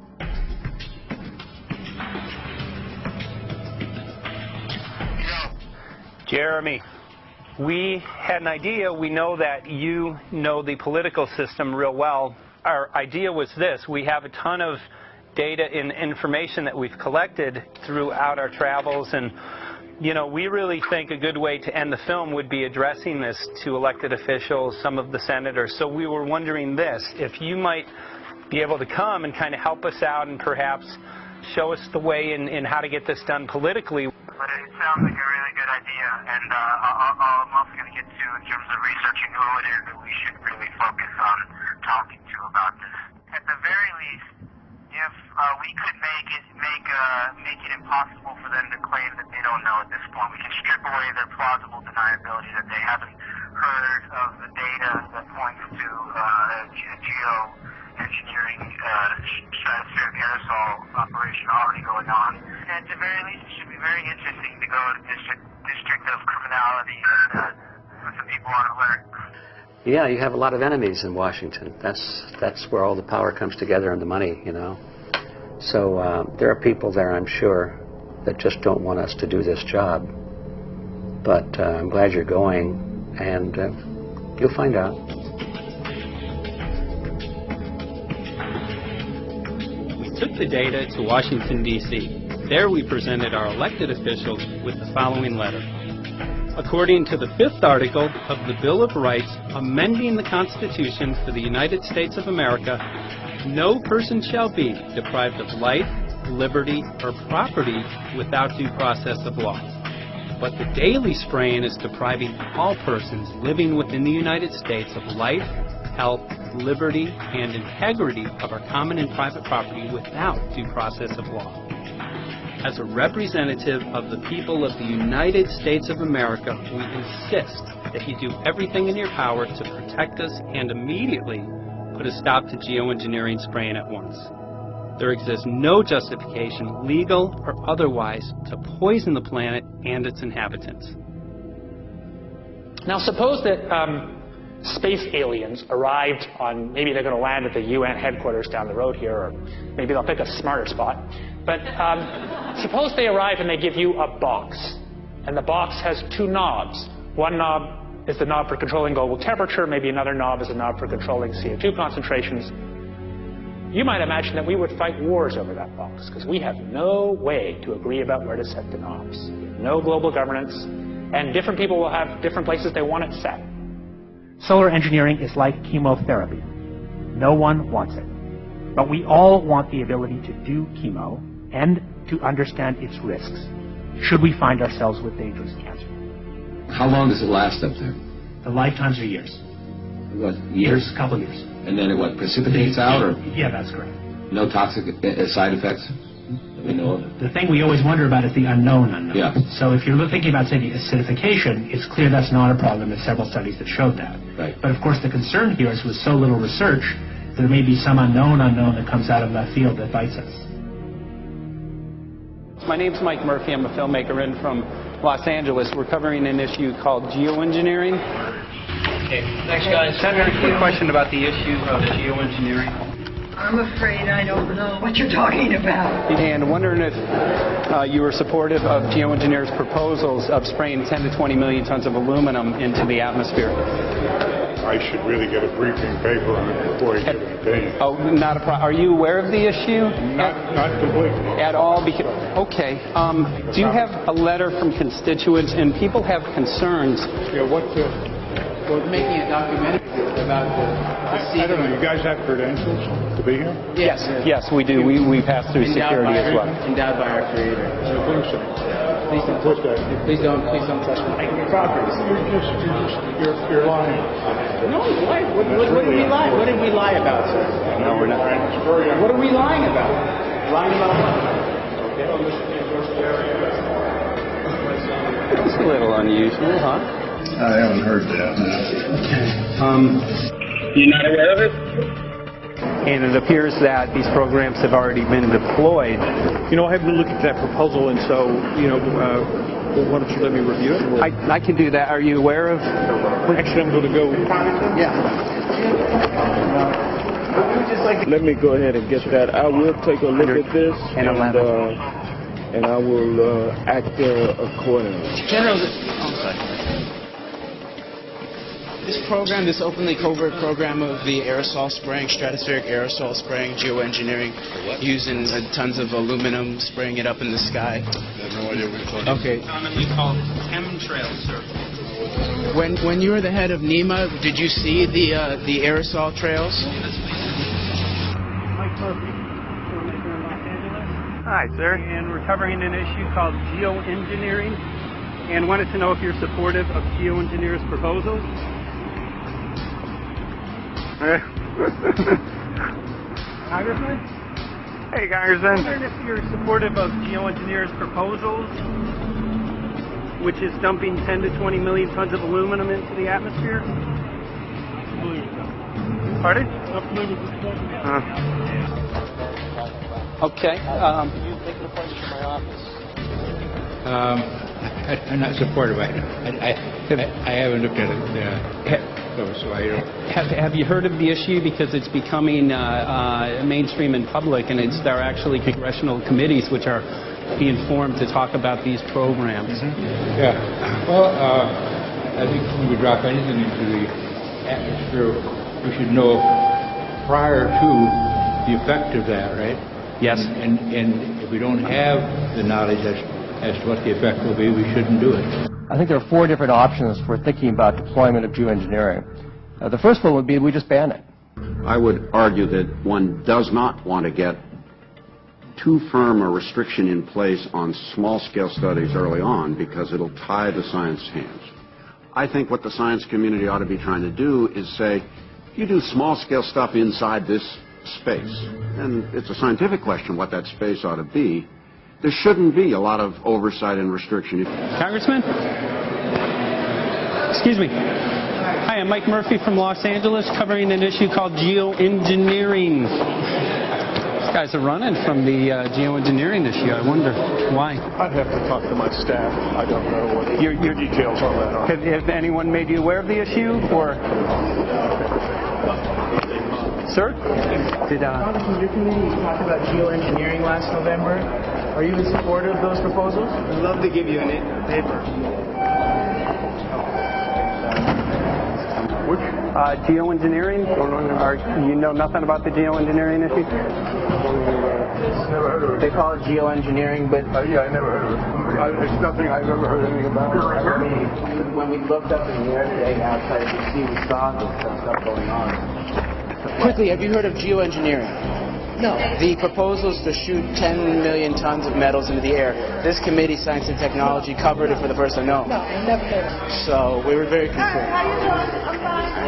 [SPEAKER 21] Jeremy, we had an idea. We know that you know the political system real well. Our idea was this. We have a ton of data and information that we've collected throughout our travels, and you know, we really think a good way to end the film would be addressing this to elected officials, some of the senators. So we were wondering this, if you might be able to come and kind of help us out and perhaps show us the way in how to get this done politically.
[SPEAKER 1] But it sounds like a really good idea, and I'm also going to get to, in terms of researching who it is that we should really focus on talking to about this. At the very least, if we could make it impossible for them to claim that they don't know at this point, we can strip away their plausible deniability that they haven't heard of the data that points to geoengineering stratospheric aerosol operation already going on. And at the very least, it should be very interesting to go to District of Criminality and put some people on alert.
[SPEAKER 3] Yeah, you have a lot of enemies in Washington. That's where all the power comes together and the money, you know. So there are people there, I'm sure, that just don't want us to do this job. But I'm glad you're going, and you'll find out.
[SPEAKER 21] We took the data to Washington, D.C. There we presented our elected officials with the following letter. According to the 5th article of the Bill of Rights amending the Constitution for the United States of America, no person shall be deprived of life, liberty, or property without due process of law. But the daily spraying is depriving all persons living within the United States of life, health, liberty, and integrity of our common and private property without due process of law. As a representative of the people of the United States of America, we insist that you do everything in your power to protect us and immediately put a stop to geoengineering spraying at once. There exists no justification, legal or otherwise, to poison the planet and its inhabitants.
[SPEAKER 16] Now suppose that space aliens arrived on, maybe they're going to land at the UN headquarters down the road here, or maybe they'll pick a smarter spot. But suppose they arrive and they give you a box, and the box has 2 knobs. One knob is the knob for controlling global temperature, maybe another knob is a knob for controlling CO2 concentrations. You might imagine that we would fight wars over that box, because we have no way to agree about where to set the knobs. We have no global governance, and different people will have different places they want it set. Solar engineering is like chemotherapy. No one wants it. But we all want the ability to do chemo and to understand its risks, should we find ourselves with dangerous cancer.
[SPEAKER 7] How long does it last up there?
[SPEAKER 16] The lifetimes are years.
[SPEAKER 7] What, years?
[SPEAKER 16] A couple of years.
[SPEAKER 7] And then it what, precipitates out, or
[SPEAKER 16] Yeah, that's correct.
[SPEAKER 7] no toxic side effects that we know of?
[SPEAKER 16] The thing we always wonder about is the unknown unknown.
[SPEAKER 7] Yeah.
[SPEAKER 16] So if you're thinking about, say, the acidification, it's clear that's not a problem. There's several studies that showed that.
[SPEAKER 7] Right.
[SPEAKER 16] But of course the concern here is with so little research, there may be some unknown that comes out of left field that bites us.
[SPEAKER 21] My name's Mike Murphy. I'm a filmmaker in from Los Angeles. We're covering an issue called geoengineering. Okay, thanks guys. Senator, a quick question about the issue of geoengineering.
[SPEAKER 14] I'm afraid I don't know what you're talking about.
[SPEAKER 21] And wondering if you were supportive of geoengineers' proposals of spraying 10 to 20 million tons of aluminum into the atmosphere.
[SPEAKER 10] I should really get a briefing paper on it before I give an opinion.
[SPEAKER 21] Oh, not a problem. Are you aware of the issue?
[SPEAKER 10] Not completely.
[SPEAKER 21] At all? Okay. Do you have a letter from constituents, and people have concerns?
[SPEAKER 10] Yeah,
[SPEAKER 19] We're making a documentary about the
[SPEAKER 10] I don't know. You guys have credentials to be here?
[SPEAKER 21] Yes, we do. We pass through security as well.
[SPEAKER 19] Endowed by our Creator.
[SPEAKER 10] I think so.
[SPEAKER 19] Please don't touch my properties.
[SPEAKER 10] You're lying.
[SPEAKER 19] No, why? What did we lie? What did we lie about, sir?
[SPEAKER 21] No, we're not.
[SPEAKER 19] What are we lying about? Lying about what?
[SPEAKER 21] That's a little unusual, huh?
[SPEAKER 10] I haven't heard that.
[SPEAKER 21] You're not aware of it? And it appears that these programs have already been deployed.
[SPEAKER 24] You know, I haven't looked at that proposal, and so, why don't you let me review it?
[SPEAKER 21] I can do that. Are you aware of?
[SPEAKER 24] Actually, I'm going to go.
[SPEAKER 19] Yeah.
[SPEAKER 24] Let me go ahead and get that. I will take a look at this, and I will act accordingly.
[SPEAKER 19] General, this program, this openly covert program of the aerosol spraying, stratospheric aerosol spraying, geoengineering, using tons of aluminum, spraying it up in the sky.
[SPEAKER 10] I have no idea what you're talking about.
[SPEAKER 19] Okay.
[SPEAKER 16] Commonly called chemtrails, sir.
[SPEAKER 19] When you were the head of NEMA, did you see the aerosol trails?
[SPEAKER 16] Mike Murphy, filmmaker in Los Angeles.
[SPEAKER 21] Hi, sir.
[SPEAKER 16] And we're covering an issue called geoengineering, and wanted to know if you're supportive of geoengineers' proposals. Congressman?
[SPEAKER 21] Hey, Congressman.
[SPEAKER 16] I'm wondering if you're supportive of geoengineers' proposals, which is dumping 10 to 20 million tons of aluminum into the atmosphere. Pardon?
[SPEAKER 21] Okay.
[SPEAKER 25] Can you make an appointment for my office?
[SPEAKER 26] I'm not supportive. I haven't looked at it. So I don't.
[SPEAKER 21] Have you heard of the issue? Because it's becoming mainstream in public, and there are actually congressional committees which are being formed to talk about these programs.
[SPEAKER 26] Mm-hmm. Yeah. Well, I think when we drop anything into the atmosphere, we should know prior to the effect of that, right?
[SPEAKER 21] Yes.
[SPEAKER 26] And if we don't have the knowledge as to what the effect will be, we shouldn't do it.
[SPEAKER 27] I think there are 4 different options for thinking about deployment of geoengineering. The first one would be we just ban it.
[SPEAKER 28] I would argue that one does not want to get too firm a restriction in place on small-scale studies early on, because it'll tie the science hands. I think what the science community ought to be trying to do is say, you do small-scale stuff inside this space, and it's a scientific question what that space ought to be. There shouldn't be a lot of oversight and restriction.
[SPEAKER 21] Congressman? Excuse me. Hi, I'm Mike Murphy from Los Angeles, covering an issue called geoengineering. These guys are running from the geoengineering issue. I wonder why.
[SPEAKER 24] I'd have to talk to my staff. I don't know what your details on that are.
[SPEAKER 21] Have anyone made you aware of the issue, or? Sir?
[SPEAKER 19] Congressman, your committee talked about geoengineering last November. Are you in support of those proposals? I'd love to give you a paper.
[SPEAKER 8] Geoengineering? You know nothing about the geoengineering issue?
[SPEAKER 24] Never heard of it.
[SPEAKER 19] They call it geoengineering, but...
[SPEAKER 24] yeah, I never heard of it. It's nothing I've ever heard anything about.
[SPEAKER 19] When we looked up in the air today outside of DC, we saw this stuff going on. Quickly, have you heard of geoengineering? No. The proposal is to shoot 10 million tons of metals into the air. This committee, Science and Technology, covered it for the first time. No.
[SPEAKER 14] No, I never heard of it.
[SPEAKER 19] So we were very concerned.
[SPEAKER 14] How you doing? I'm fine.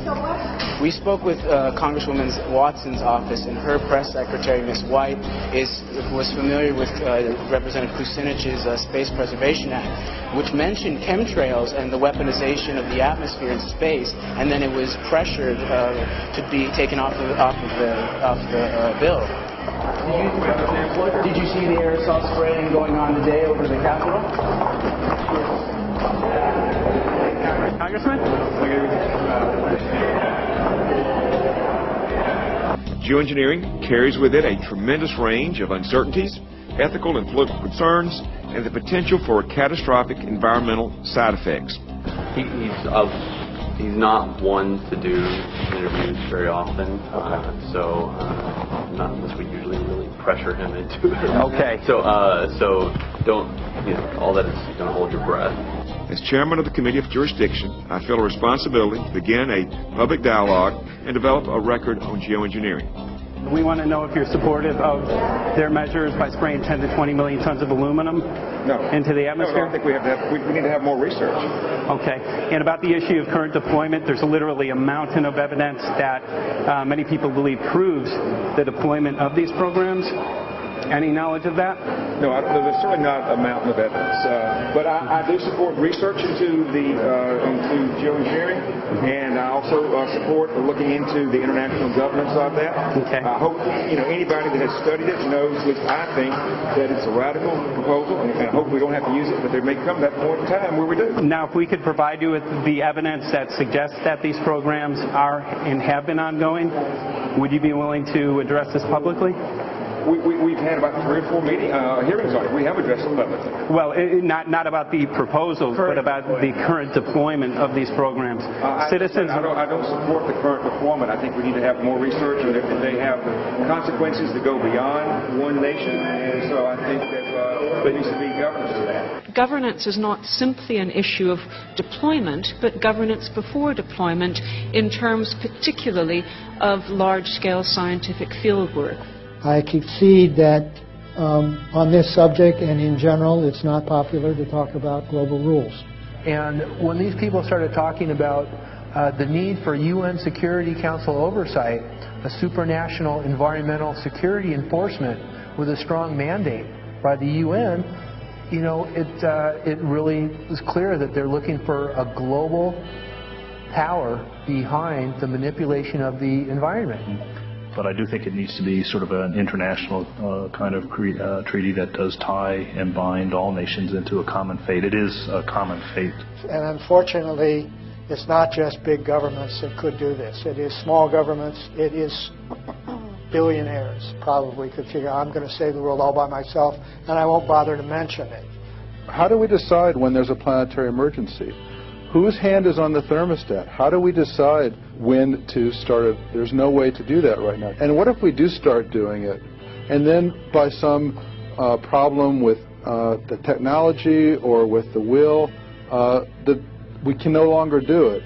[SPEAKER 14] So what?
[SPEAKER 19] We spoke with Congresswoman Watson's office, and her press secretary, Ms. White, was familiar with Representative Kucinich's Space Preservation Act, which mentioned chemtrails and the weaponization of the atmosphere in space, and then it was pressured to be taken off the bill. Did you see the aerosol spraying going on today over the Capitol?
[SPEAKER 8] Congressman?
[SPEAKER 5] Geoengineering carries with it a tremendous range of uncertainties, ethical and political concerns, and the potential for catastrophic environmental side effects.
[SPEAKER 6] He's not one to do interviews very often, not unless we usually really pressure him into it.
[SPEAKER 8] Okay.
[SPEAKER 6] So don't, all that is, don't hold your breath.
[SPEAKER 5] As chairman of the Committee of Jurisdiction, I feel a responsibility to begin a public dialogue and develop a record on geoengineering.
[SPEAKER 8] We want to know if you're supportive of their measures by spraying 10 to 20 million tons of aluminum into the atmosphere?
[SPEAKER 5] No, I think we need to have more research.
[SPEAKER 8] Okay. And about the issue of current deployment, there's literally a mountain of evidence that many people believe proves the deployment of these programs. Any knowledge of that?
[SPEAKER 5] No, there's certainly not a mountain of evidence. But I do support research into geoengineering, and I also support looking into the international governance of that.
[SPEAKER 8] Okay.
[SPEAKER 5] I hope anybody that has studied it knows, at least I think, that it's a radical proposal, and I hope we don't have to use it, but there may come that point in time where we do.
[SPEAKER 8] Now, if we could provide you with the evidence that suggests that these programs are and have been ongoing, would you be willing to address this publicly?
[SPEAKER 5] We've had about 3 or 4 hearings on it. We have addressed it publicly.
[SPEAKER 8] Well, not about the proposals, but about the current deployment of these programs. Citizens.
[SPEAKER 5] I don't support the current deployment. I think we need to have more research, and they have consequences that go beyond one nation. And so I think that there needs to be governance to that.
[SPEAKER 9] Governance is not simply an issue of deployment, but governance before deployment in terms particularly of large-scale scientific fieldwork.
[SPEAKER 11] I concede that on this subject and in general, it's not popular to talk about global rules.
[SPEAKER 12] And when these people started talking about the need for UN Security Council oversight, a supranational environmental security enforcement with a strong mandate by the UN, it really was clear that they're looking for a global power behind the manipulation of the environment.
[SPEAKER 13] But I do think it needs to be sort of an international kind of treaty that does tie and bind all nations into a common fate. It is a common fate.
[SPEAKER 11] And unfortunately, it's not just big governments that could do this. It is small governments. It is billionaires probably could figure, I'm going to save the world all by myself, and I won't bother to mention it.
[SPEAKER 18] How do we decide when there's a planetary emergency? Whose hand is on the thermostat? How do we decide when to start it? There's no way to do that right now. And what if we do start doing it, and then by some problem with the technology or with the will, we can no longer do it?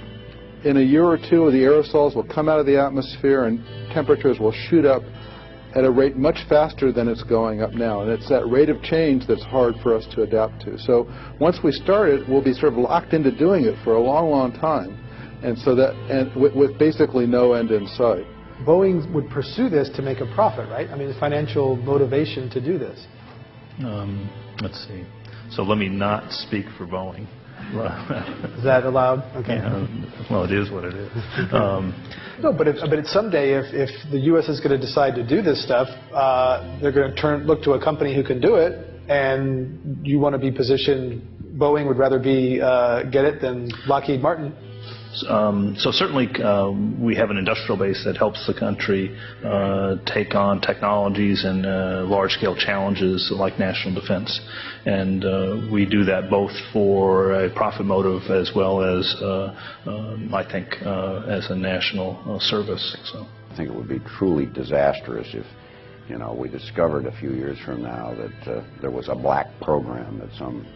[SPEAKER 18] In a year or two, the aerosols will come out of the atmosphere and temperatures will shoot up at a rate much faster than it's going up now. And it's that rate of change that's hard for us to adapt to. So once we start it, we'll be sort of locked into doing it for a long, long time. And so with basically no end in sight.
[SPEAKER 20] Boeing would pursue this to make a profit, right? I mean, the financial motivation to do this.
[SPEAKER 13] Let's see. So let me not speak for Boeing.
[SPEAKER 20] Is that allowed? Okay.
[SPEAKER 13] Yeah, well, it is what it is.
[SPEAKER 20] No, but someday, if the U.S. is going to decide to do this stuff, they're going to look to a company who can do it, and you want to be positioned. Boeing would rather get it than Lockheed Martin.
[SPEAKER 13] So certainly we have an industrial base that helps the country take on technologies and large-scale challenges like national defense. And we do that both for a profit motive as well as, I think, as a national service. So
[SPEAKER 28] I think it would be truly disastrous if, you know, we discovered a few years from now that there was a black program that some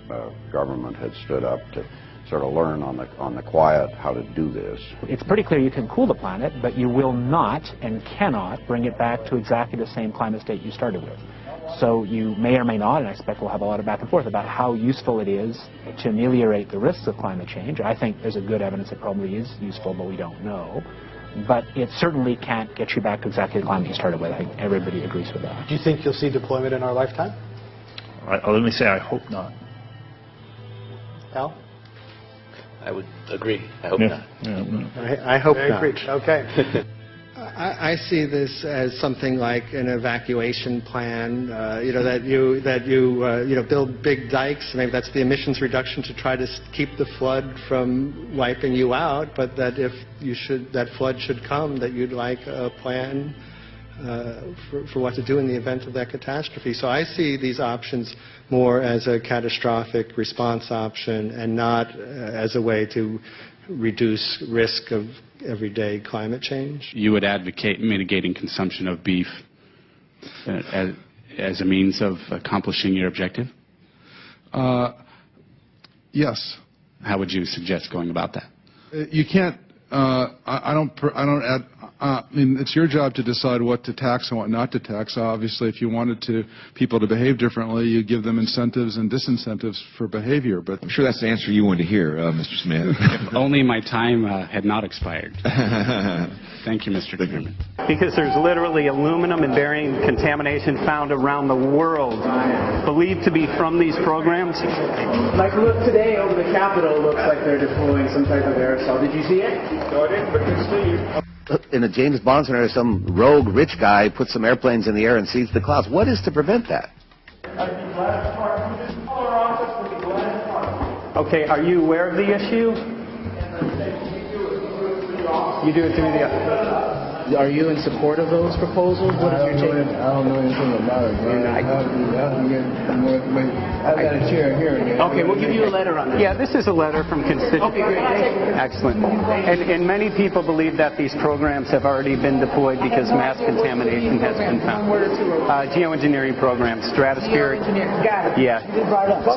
[SPEAKER 28] government had stood up to sort of learn on the quiet how to do this.
[SPEAKER 1] It's pretty clear you can cool the planet, but you will not and cannot bring it back to exactly the same climate state you started with. So you may or may not, and I expect we'll have a lot of back and forth about how useful it is to ameliorate the risks of climate change. I think there's a good evidence it probably is useful, but we don't know. But it certainly can't get you back to exactly the climate you started with. I think everybody agrees with that.
[SPEAKER 20] Do you think you'll see deployment in our lifetime?
[SPEAKER 13] Let me say I hope not.
[SPEAKER 20] Al?
[SPEAKER 6] I would agree. I hope not.
[SPEAKER 20] I hope not. Okay.
[SPEAKER 2] I see this as something like an evacuation plan. That you build big dikes. Maybe that's the emissions reduction to try to keep the flood from wiping you out. But that if that flood should come, that you'd like a plan for what to do in the event of that catastrophe. So I see these options more as a catastrophic response option and not as a way to reduce risk of everyday climate change.
[SPEAKER 3] You would advocate mitigating consumption of beef as a means of accomplishing your objective?
[SPEAKER 18] Yes.
[SPEAKER 3] How would you suggest going about that?
[SPEAKER 18] You can't. I mean, it's your job to decide what to tax and what not to tax. Obviously, if you wanted people to behave differently, you give them incentives and disincentives for behavior. But
[SPEAKER 4] I'm sure that's the answer you wanted to hear, Mr. Smith.
[SPEAKER 3] If only my time had not expired. Thank you, Mr. Chairman.
[SPEAKER 8] Because there's literally aluminum and barium contamination found around the world, believed to be from these programs.
[SPEAKER 19] Like, look, today over the Capitol looks like they're deploying some type of aerosol. Did you see it?
[SPEAKER 5] No, I didn't, but you see.
[SPEAKER 4] In a James Bond scenario, some rogue rich guy puts some airplanes in the air and sees the clouds. What is to prevent that?
[SPEAKER 8] Okay, are you aware of the issue? You do it through the...
[SPEAKER 19] Are you in support of those proposals? What is your take?
[SPEAKER 2] I don't know anything about it. I have to get more information. I've got a chair here again.
[SPEAKER 8] Okay, we'll give you a letter on that. Yeah, this is a letter from constituents.
[SPEAKER 19] Okay, great.
[SPEAKER 8] Excellent. And many people believe that these programs have already been deployed because mass contamination has been found. Geoengineering programs, stratospheric.
[SPEAKER 19] Got it.
[SPEAKER 8] Yeah.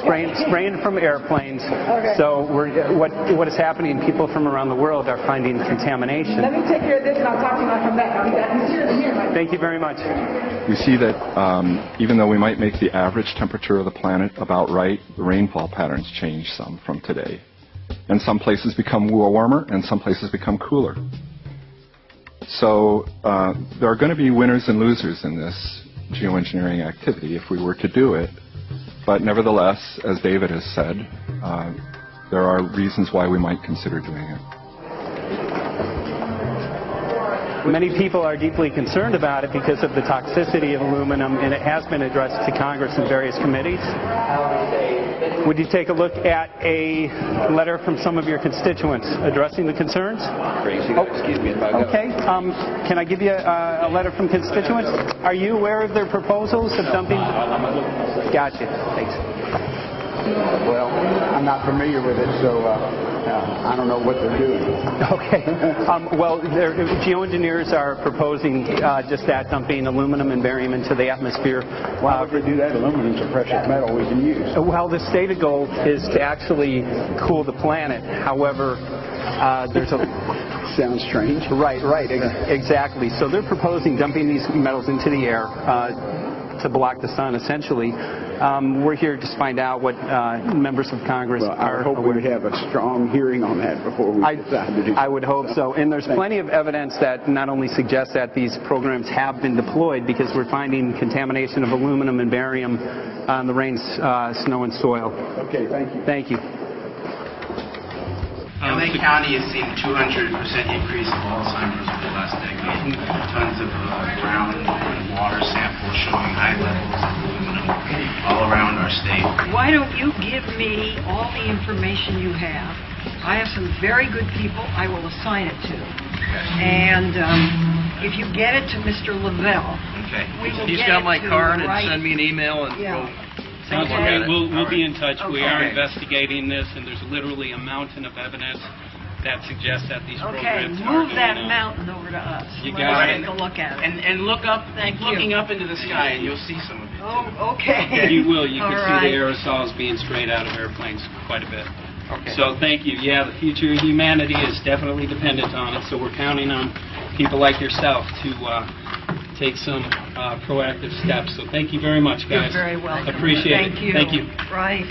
[SPEAKER 8] Spraying from airplanes.
[SPEAKER 19] Okay.
[SPEAKER 8] So what is happening, people from around the world are finding contamination.
[SPEAKER 19] Let me take care of this and I'll talk to you when I come back. I'll be back here.
[SPEAKER 8] Thank you very much.
[SPEAKER 15] We see that even though we might make the average temperature of the planet about right, the rainfall patterns change some from today. And some places become warmer and some places become cooler. So there are going to be winners and losers in this geoengineering activity if we were to do it. But nevertheless, as David has said, there are reasons why we might consider doing it.
[SPEAKER 8] Many people are deeply concerned about it because of the toxicity of aluminum, and it has been addressed to Congress in various committees. Would you take a look at a letter from some of your constituents addressing the concerns?
[SPEAKER 4] Excuse me if I go.
[SPEAKER 8] Okay. Can I give you a letter from constituents? Are you aware of their proposals of dumping? Gotcha. Thanks.
[SPEAKER 17] Well, I'm not familiar with it, so I don't know what they're doing.
[SPEAKER 8] Okay. Well, geoengineers are proposing just that, dumping aluminum and barium into the atmosphere.
[SPEAKER 17] Why would they do that? Aluminum's a precious metal we can use.
[SPEAKER 8] Well, the stated goal is to actually cool the planet. However, there's a...
[SPEAKER 17] Sounds strange.
[SPEAKER 8] Right, exactly. So they're proposing dumping these metals into the air to block the sun, essentially. We're here to find out what members of Congress are.
[SPEAKER 17] I hope we have a strong hearing on that before we decide to do.
[SPEAKER 8] I would hope so. And there's plenty of evidence that not only suggests that these programs have been deployed, because we're finding contamination of aluminum and barium on the rain, snow, and soil.
[SPEAKER 17] Okay, thank you.
[SPEAKER 8] Thank you.
[SPEAKER 22] LA County has seen a 200% increase of Alzheimer's over the last decade. Tons of ground and water samples showing high levels of aluminum all around our state.
[SPEAKER 23] Why don't you give me all the information you have
[SPEAKER 7] I have some very good people I will assign it to. And if you get it to Mr. Lavelle,
[SPEAKER 10] He's got my card, and send me an email, and
[SPEAKER 8] Sounds great. We'll be in touch. We are investigating this, and there's literally a mountain of evidence that suggests that these programs are
[SPEAKER 7] move that mountain over to us.
[SPEAKER 8] You got it.
[SPEAKER 7] Take a look at it.
[SPEAKER 19] And look up, looking up into the sky, and you'll see some of it.
[SPEAKER 7] Oh, okay.
[SPEAKER 8] You will. You can see the aerosols being sprayed out of airplanes quite a bit. So thank you. Yeah, the future of humanity is definitely dependent on it, so we're counting on people like yourself to take some proactive steps. So thank you very much, guys.
[SPEAKER 7] You're very welcome.
[SPEAKER 8] Appreciate
[SPEAKER 7] it.
[SPEAKER 8] Thank you.
[SPEAKER 7] Right.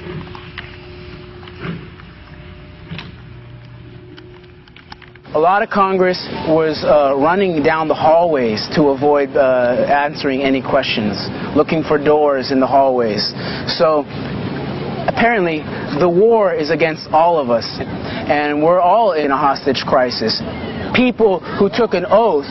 [SPEAKER 19] A lot of Congress was running down the hallways to avoid answering any questions, looking for doors in the hallways. So apparently the war is against all of us, and we're all in a hostage crisis. People who took an oath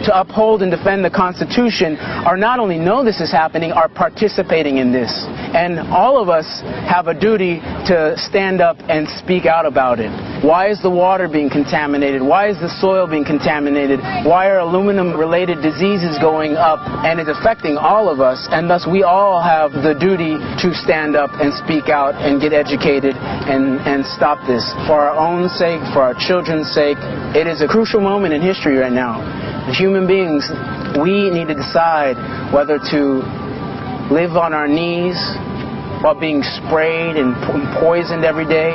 [SPEAKER 19] to uphold and defend the Constitution are not only know this is happening, are participating in this. And all of us have a duty to stand up and speak out about it. Why is the water being contaminated? Why is the soil being contaminated? Why are aluminum-related diseases going up? And it's affecting all of us, and thus we all have the duty to stand up and speak out and get educated and stop this. For our own sake, for our children's sake, it is a crucial moment in history right now. As human beings, we need to decide whether to live on our knees while being sprayed and poisoned every day,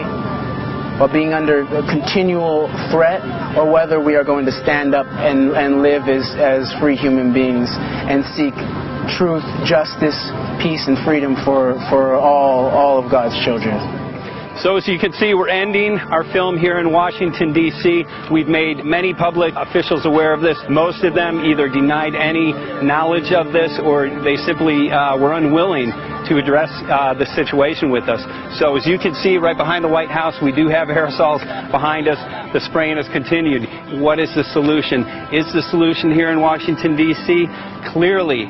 [SPEAKER 19] while being under a continual threat, or whether we are going to stand up and live as free human beings and seek truth, justice, peace, and freedom for all of God's children.
[SPEAKER 8] So as you can see, we're ending our film here in Washington, D.C. We've made many public officials aware of this. Most of them either denied any knowledge of this, or they simply were unwilling to address the situation with us. So as you can see right behind the White House, we do have aerosols behind us. The spraying has continued. What is the solution? Is the solution here in Washington, D.C.? Clearly,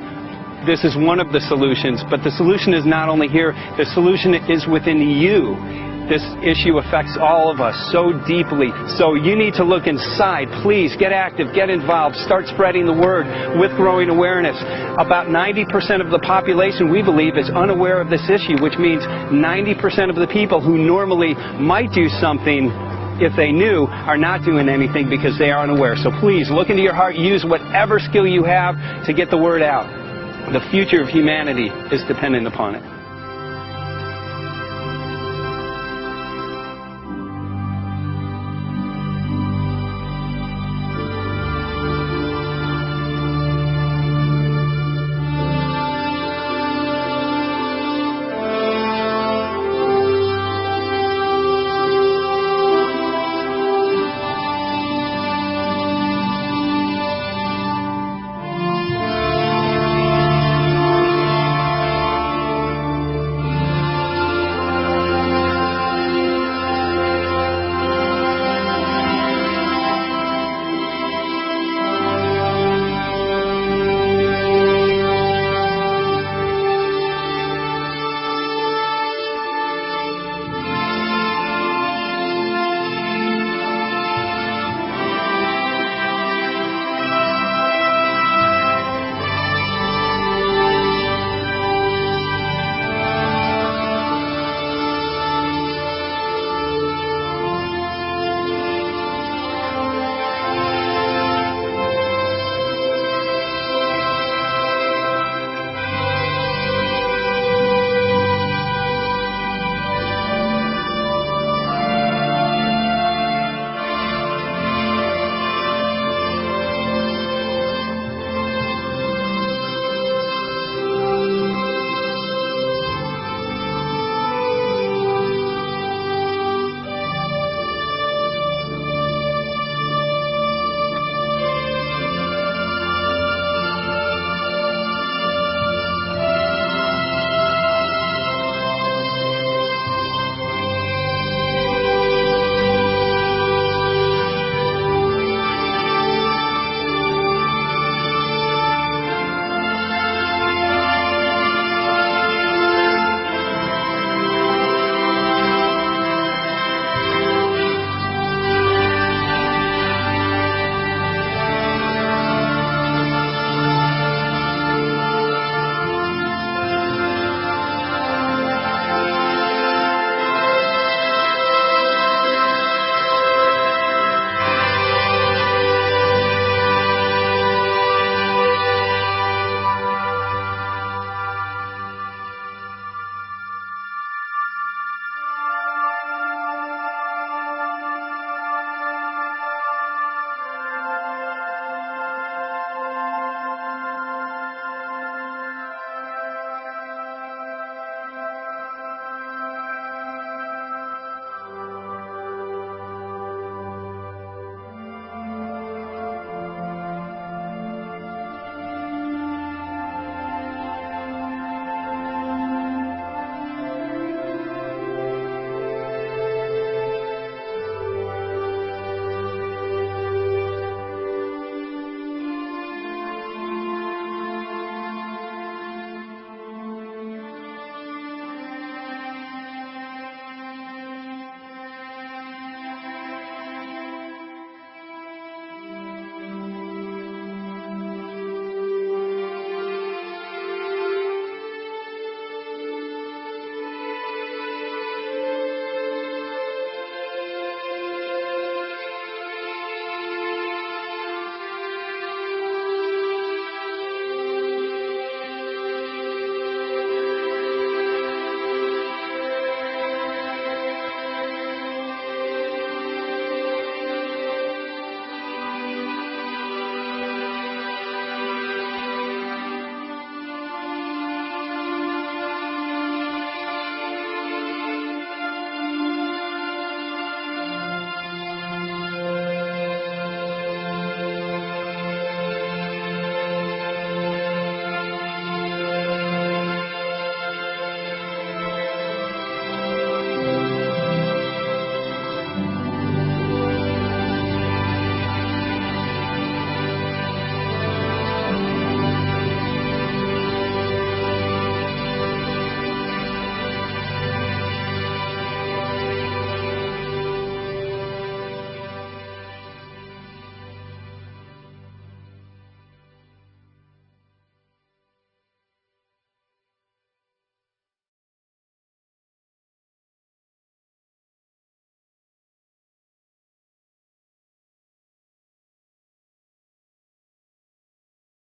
[SPEAKER 8] this is one of the solutions, but the solution is not only here, the solution is within you. This issue affects all of us so deeply. So you need to look inside. Please get active, get involved, start spreading the word with growing awareness. About 90% of the population, we believe, is unaware of this issue, which means 90% of the people who normally might do something if they knew are not doing anything because they are unaware. So please look into your heart, use whatever skill you have to get the word out. The future of humanity is dependent upon it.